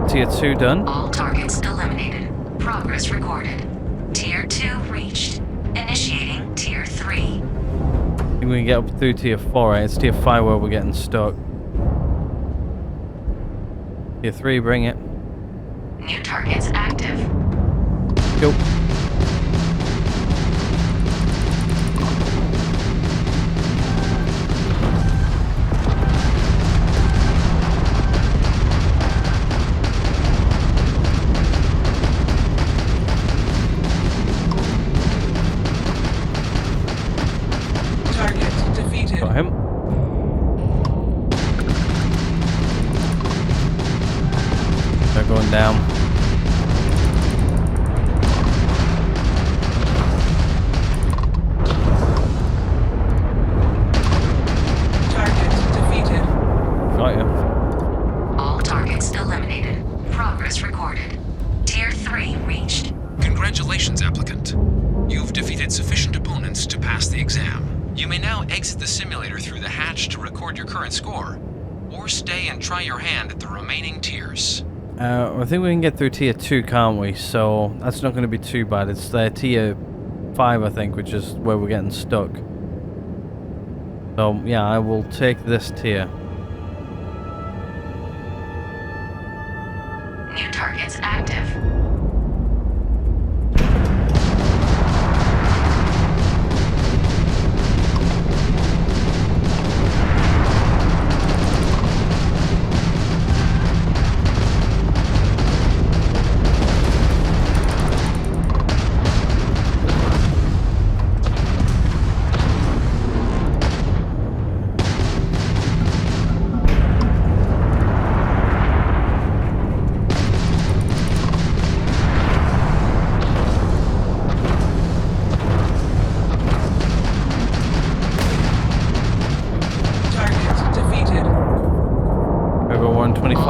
Tier 2 done. All targets eliminated. Progress recorded. Tier 2 reached. Initiating Tier 3. I think we can get up through Tier 4, right? It's Tier 5 where we're getting stuck. Tier 3, bring it. New targets active. Go. Got him. They're going down. Target defeated. Got you. All targets eliminated. Progress recorded. Tier 3 reached. Congratulations, applicant. You've defeated sufficient opponents to pass the exam. You may now exit the simulator through the hatch to record your current score, or stay and try your hand at the remaining tiers. I think we can get through tier 2, can't we? So that's not going to be too bad. It's tier 5, I think, which is where we're getting stuck. So yeah, I will take this tier. New targets active.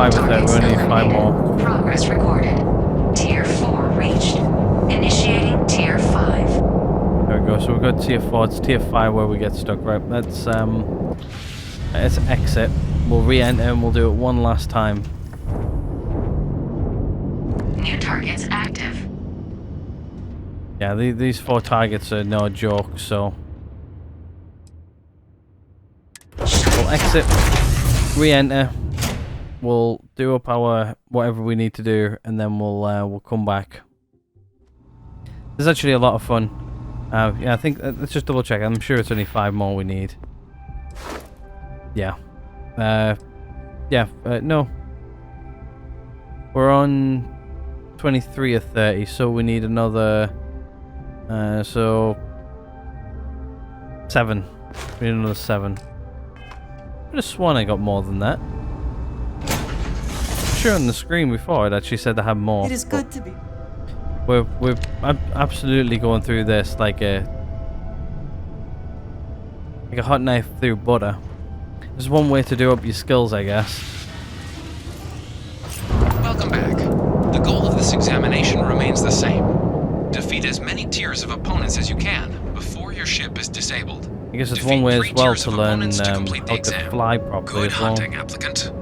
With that, we only need 5 more. Progress recorded. Tier 4 reached. Initiating Tier 5. There we go. So we've got tier 4. It's tier 5 where we get stuck. Right. Let's exit. We'll re-enter and we'll do it one last time. New targets active. Yeah, these 4 targets are no joke. So we'll exit, re-enter. We'll do up our whatever we need to do, and then we'll come back. This is actually a lot of fun. Yeah, I think let's just double check. I'm sure it's only 5 more we need. Yeah. No. We're on 23 or 30, so we need another. So 7. We need another 7. I could have sworn I got more than that. Sure, on the screen before it actually said I had more. It is good to be. We're absolutely going through this like a hot knife through butter. There's one way to do up your skills, I guess. Welcome back. The goal of this examination remains the same. Defeat as many tiers of opponents as you can before your ship is disabled. I guess it's Defeat one way 3 as well tiers to of learn opponents to how complete the to exam. fly properly Good as well. hunting, applicant.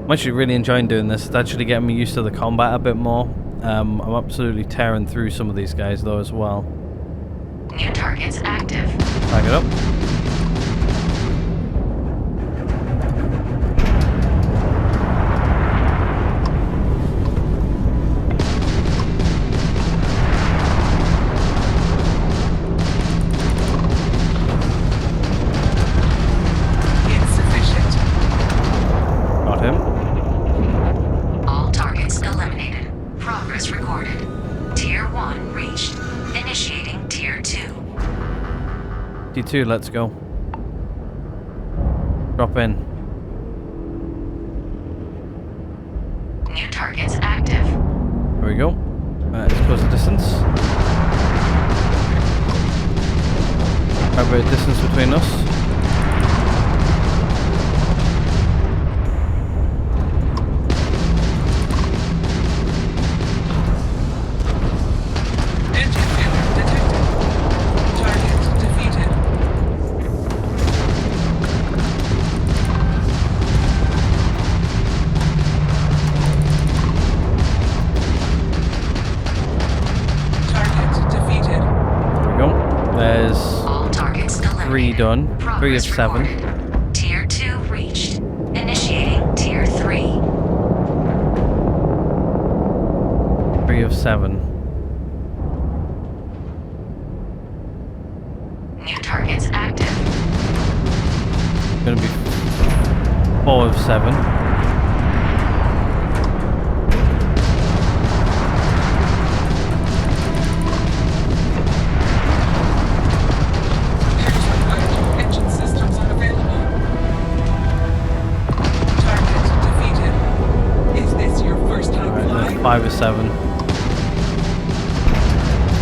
I'm actually really enjoying doing this. It's actually getting me used to the combat a bit more. I'm absolutely tearing through some of these guys though as well. New targets active. Back it up. Insufficient. Got him. All targets eliminated. Progress recorded. Tier 1 reached. Initiating Tier 2. T2, let's go. Drop in. New targets active. There we go. Let's close the distance. Have a distance between us. Engine failure detected. Target defeated. Target defeated. There we go. There's All targets eliminated. 3 done. 3 of Progress 7. recorded. Tier 2 reached. Initiating Tier 3. 3 of 7. New targets active. Gonna be 4 of 7. Engine system 7.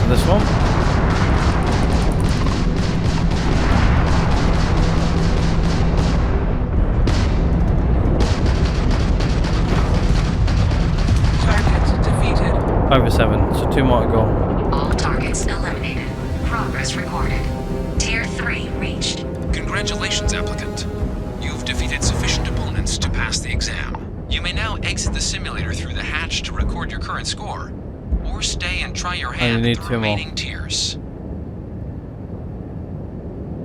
This one. Target defeated. 5 or 7, so 2 more to go. All targets eliminated. Progress recorded. Tier 3 reached. Congratulations, applicant. You've defeated sufficient opponents to pass the exam. You may now exit the simulator through the hatch to record your current score, or stay and try your hand at the remaining tiers.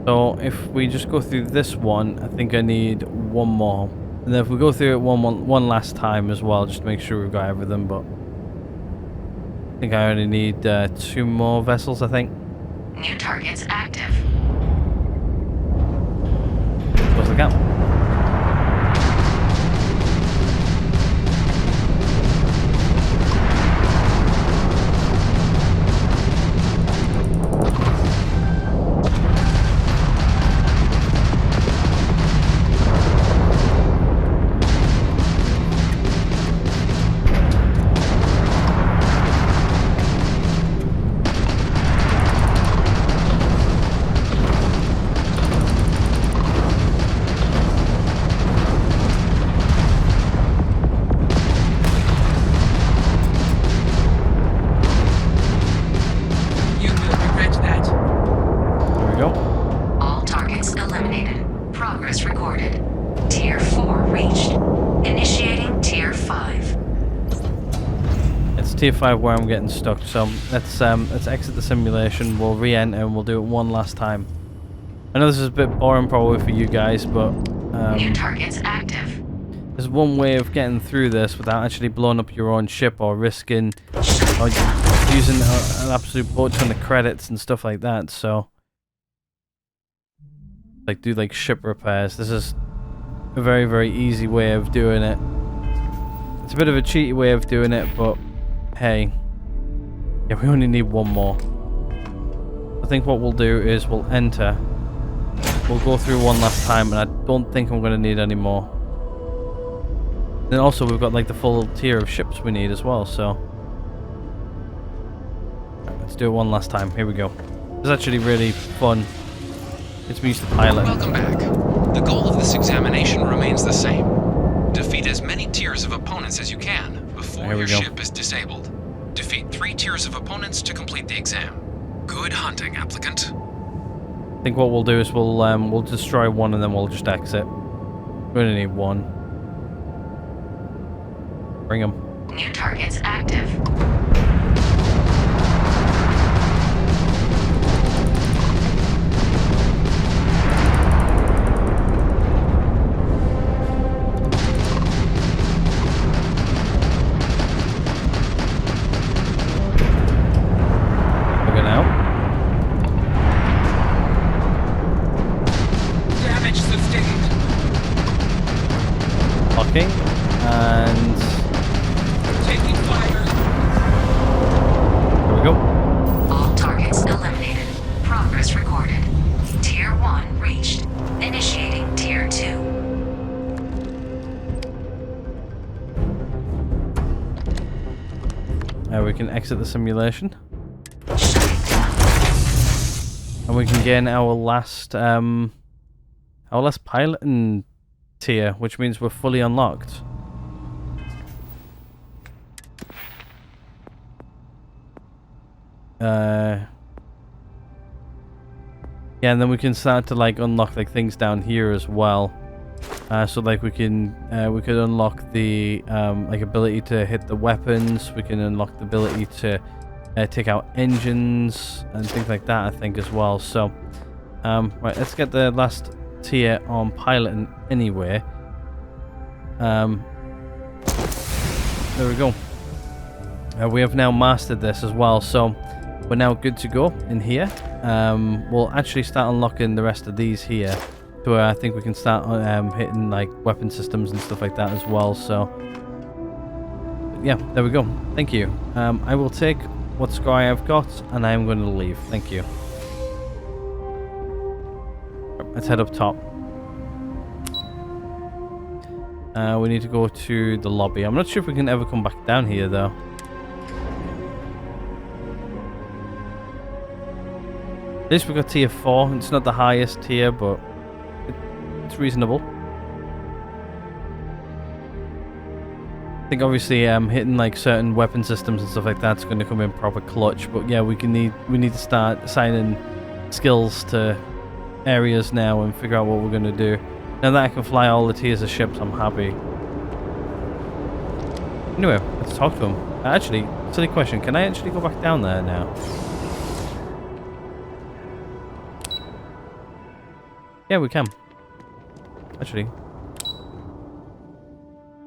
So if we just go through this one, I think I need 1 more. And then if we go through it one last time as well, just to make sure we've got everything, but I think I only need 2 more vessels, I think. New targets active. Close the gap. Tier 5 where I'm getting stuck, so let's exit the simulation. We'll re-enter and we'll do it one last time. I know this is a bit boring probably for you guys, but new targets active. There's one way of getting through this without actually blowing up your own ship or risking or using an absolute boat ton of credits and stuff like that. So like do like ship repairs. This is a very, very easy way of doing it. It's a bit of a cheaty way of doing it, but hey, yeah, we only need 1 more. I think what we'll do is we'll enter. We'll go through one last time, and I don't think I'm going to need any more. Then also we've got like the full tier of ships we need as well, so right, let's do it one last time. Here we go. It's actually really fun. It's me used to pilot. Welcome back. The goal of this examination remains the same. Defeat as many tiers of opponents as you can before your ship is disabled. Defeat 3 tiers of opponents to complete the exam. Good hunting, applicant. I think what we'll do is we'll destroy one and then we'll just exit. We only need 1. Bring them. New targets active. And taking fire. There we go. All targets eliminated. Progress recorded. Tier 1 reached. Initiating Tier 2. We can exit the simulation. And we can gain our last piloting tier, which means we're fully unlocked. Yeah, and then we can start to like unlock like things down here as well. So like we could unlock the like ability to hit the weapons. We can unlock the ability to take out engines and things like that, I think, as well. So right, let's get the last tier on piloting anyway. There we go. We have now mastered this as well, so we're now good to go in here. We'll actually start unlocking the rest of these here, to where I think we can start hitting like weapon systems and stuff like that as well. So yeah, there we go. Thank you. I will take what score I've got and I am going to leave. Thank you. Let's head up top. We need to go to the lobby. I'm not sure if we can ever come back down here though. At least we got tier 4. It's not the highest tier, but it's reasonable. I think obviously hitting like certain weapon systems and stuff like that's going to come in proper clutch. But yeah, we need to start assigning skills to areas now and figure out what we're going to do. Now that I can fly all the tiers of ships, I'm happy. Anyway, let's talk to him. Actually, silly question. Can I actually go back down there now? Yeah, we can. Actually.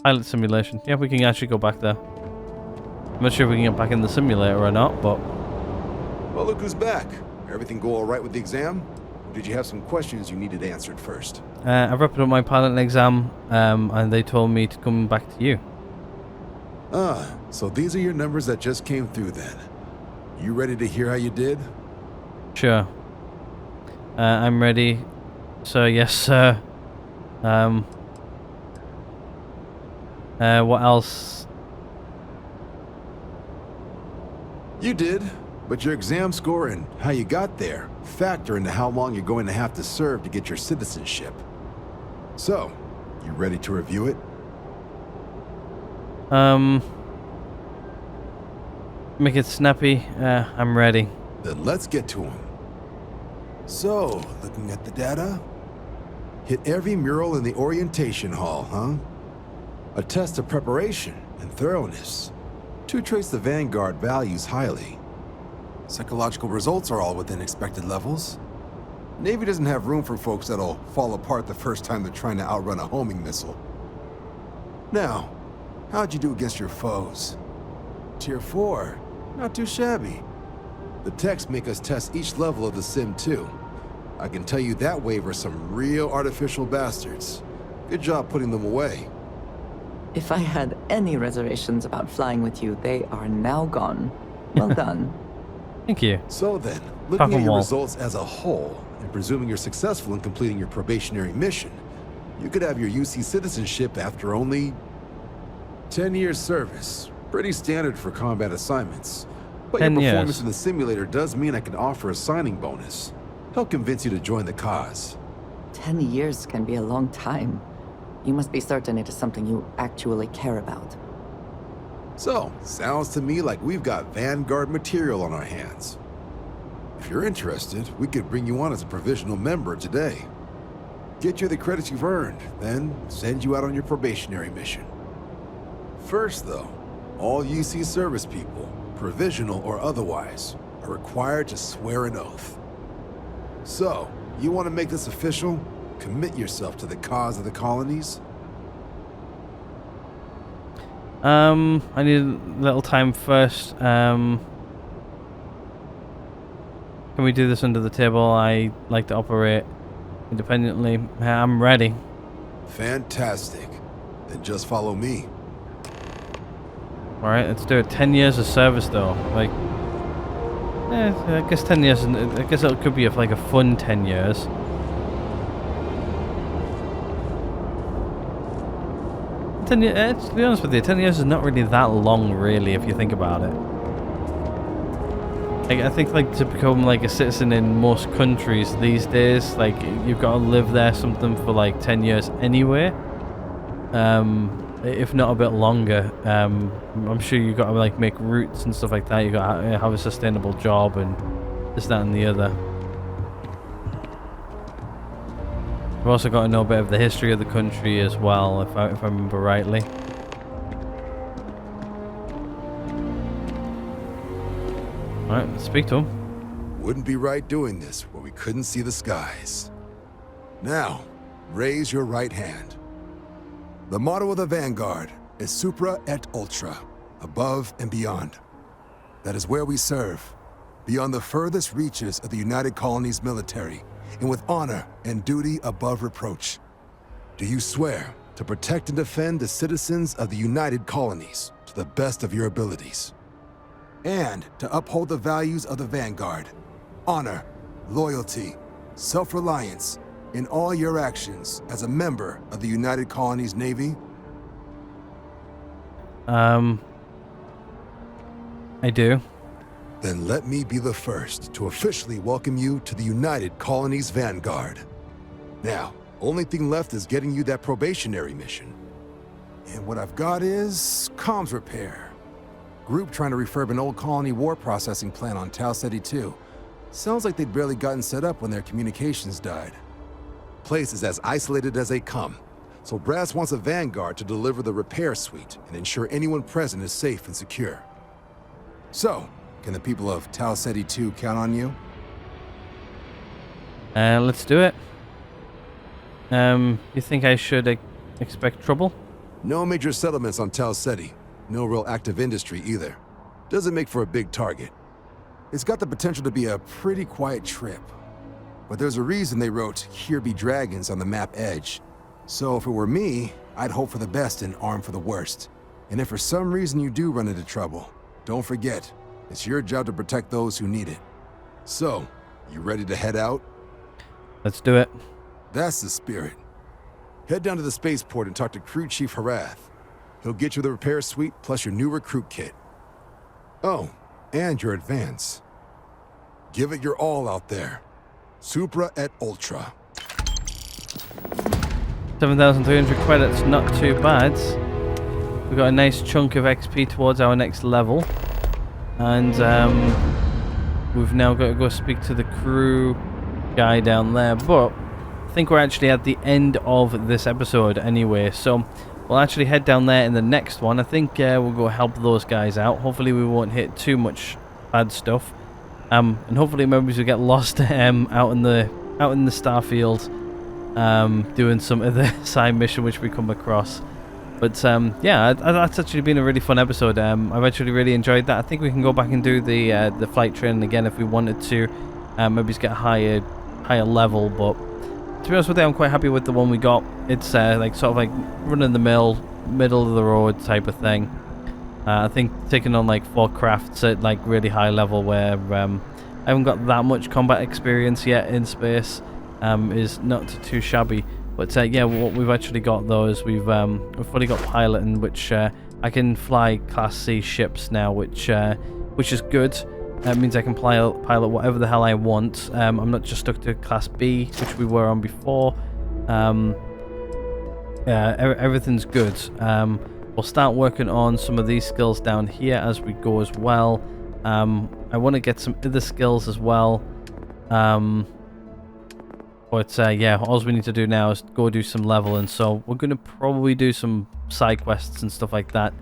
Pilot simulation. Yeah, we can actually go back there. I'm not sure if we can get back in the simulator or not, but... Well, look who's back. Everything go all right with the exam? Or did you have some questions you needed answered first? I've wrapped up my pilot exam, and they told me to come back to you. Ah, so these are your numbers that just came through then. You ready to hear how you did? Sure. I'm ready. So, yes, sir. What else? You did, but your exam score and how you got there factor into how long you're going to have to serve to get your citizenship. So, you ready to review it? Make it snappy. I'm ready. Then let's get to them. So, looking at the data, hit every mural in the orientation hall, huh? A test of preparation and thoroughness. To trace the Vanguard values highly. Psychological results are all within expected levels. Navy doesn't have room for folks that'll fall apart the first time they're trying to outrun a homing missile. Now, how'd you do against your foes? Tier 4, not too shabby. The techs make us test each level of the sim too. I can tell you that wave are some real artificial bastards. Good job putting them away. If I had any reservations about flying with you, they are now gone. Well done. Thank you. So then, looking at your results as a whole, and presuming you're successful in completing your probationary mission, you could have your UC citizenship after only 10 years service. Pretty standard for combat assignments. But your performance in the simulator does mean I can offer a signing bonus. Help convince you to join the cause. 10 years can be a long time. You must be certain it is something you actually care about. So, sounds to me like we've got Vanguard material on our hands. If you're interested, we could bring you on as a provisional member today. Get you the credits you've earned, then send you out on your probationary mission. First, though, all UC service people, provisional or otherwise, are required to swear an oath. So, you want to make this official? Commit yourself to the cause of the colonies? I need a little time first. Can we do this under the table? I like to operate independently. I'm ready. Fantastic. Then just follow me. Alright, let's do it. 10 years of service though. Like, I guess 10 years, I guess it could be like a fun 10 years. To be honest with you, 10 years is not really that long, really, if you think about it. Like, I think, like, to become, like, a citizen in most countries these days, like, you've got to live there something for, like, 10 years anyway. If not a bit longer. I'm sure you've got to, like, make routes and stuff like that. You've got to have a sustainable job and this, that, and the other. I've also got to know a bit of the history of the country as well, if I remember rightly. Alright, let's speak to him. Wouldn't be right doing this where we couldn't see the skies. Now, raise your right hand. The motto of the Vanguard is Supra et Ultra, above and beyond. That is where we serve, beyond the furthest reaches of the United Colonies military, and with honor and duty above reproach. Do you swear to protect and defend the citizens of the United Colonies to the best of your abilities? And to uphold the values of the Vanguard, honor, loyalty, self-reliance, in all your actions as a member of the United Colonies Navy? I do. Then let me be the first to officially welcome you to the United Colonies Vanguard. Now, only thing left is getting you that probationary mission. And what I've got is comms repair. Group trying to refurb an old colony war processing plant on Tau Ceti 2. Sounds like they'd barely gotten set up when their communications died. Place is as isolated as they come, so Brass wants a Vanguard to deliver the repair suite and ensure anyone present is safe and secure. So, can the people of Tau Ceti 2 count on you? Let's do it. You think I should expect trouble? No major settlements on Tau Ceti. No real active industry either. Doesn't make for a big target. It's got the potential to be a pretty quiet trip. But there's a reason they wrote, "Here be dragons" on the map edge. So if it were me, I'd hope for the best and arm for the worst. And if for some reason you do run into trouble, don't forget, it's your job to protect those who need it. So, you ready to head out? Let's do it. That's the spirit. Head down to the spaceport and talk to Crew Chief Harath. He'll get you the repair suite plus your new recruit kit. Oh, and your advance. Give it your all out there. Supra et Ultra. 7,300 credits, not too bad. We've got a nice chunk of XP towards our next level. And we've now got to go speak to the crew guy down there. But I think we're actually at the end of this episode anyway. So we'll actually head down there in the next one. I think we'll go help those guys out. Hopefully we won't hit too much bad stuff. And hopefully maybe we'll get lost out in the Starfield, doing some of the side mission which we come across. But yeah, that's actually been a really fun episode. I've actually really enjoyed that. I think we can go back and do the flight training again if we wanted to. Maybe just get a higher level. But to be honest with you, I'm quite happy with the one we got. It's like sort of like run-of-the-mill, middle of the road type of thing. I think taking on like 4 crafts at like really high level where I haven't got that much combat experience yet in space is not too shabby. But yeah, what we've actually got though is we've fully got piloting, which I can fly Class C ships now, which is good. That means I can pilot whatever the hell I want. I'm not just stuck to Class B, which we were on before. Yeah, everything's good. We'll start working on some of these skills down here as we go as well. I want to get some other skills as well. But yeah, all we need to do now is go do some leveling. So we're going to probably do some side quests and stuff like that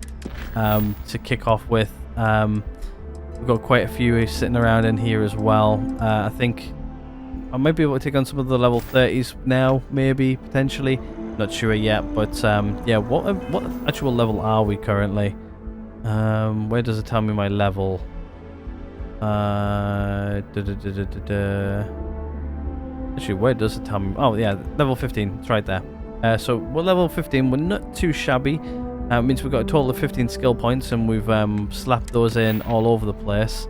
to kick off with. We've got quite a few sitting around in here as well. I think I might be able to take on some of the level 30s now, maybe, potentially. Not sure yet, but yeah, what actual level are we currently? Where does it tell me my level? Actually, where does it tell me? Oh yeah, level 15, it's right there. So we're level 15, we're not too shabby. It means we've got a total of 15 skill points and we've slapped those in all over the place.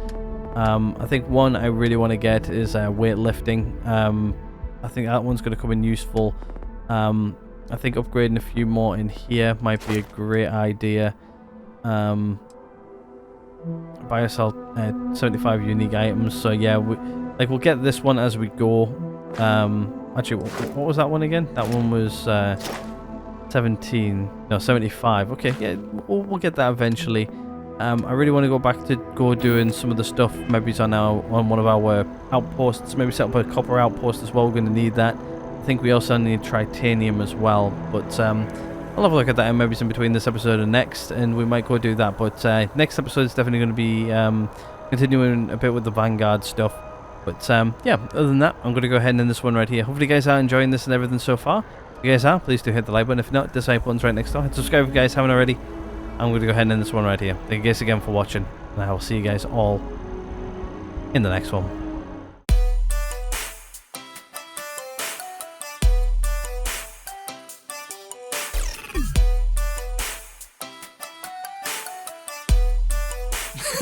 I think one I really want to get is weightlifting. I think that one's going to come in useful. I think upgrading a few more in here might be a great idea. Buy ourselves 75 unique items. So yeah, we'll get this one as we go. Actually, what was that one again? That one was 75. Okay, yeah, we'll get that eventually. I really want to go back to doing some of the stuff. Maybe it's on one of our outposts. Maybe set up a copper outpost as well. We're going to need that. I think we also need titanium as well. But I'll have a look at that and maybe it's in between this episode and next, and we might go do that. But next episode is definitely going to be continuing a bit with the Vanguard stuff. But yeah, other than that, I'm going to go ahead and end this one right here. Hopefully you guys are enjoying this and everything so far. If you guys are, please do hit the like button. If not, dislike button's right next door. And subscribe if you guys haven't already. I'm going to go ahead and end this one right here. Thank you guys again for watching, and I will see you guys all in the next one.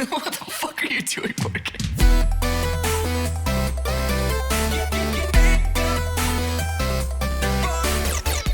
What the fuck are you doing, Morgan?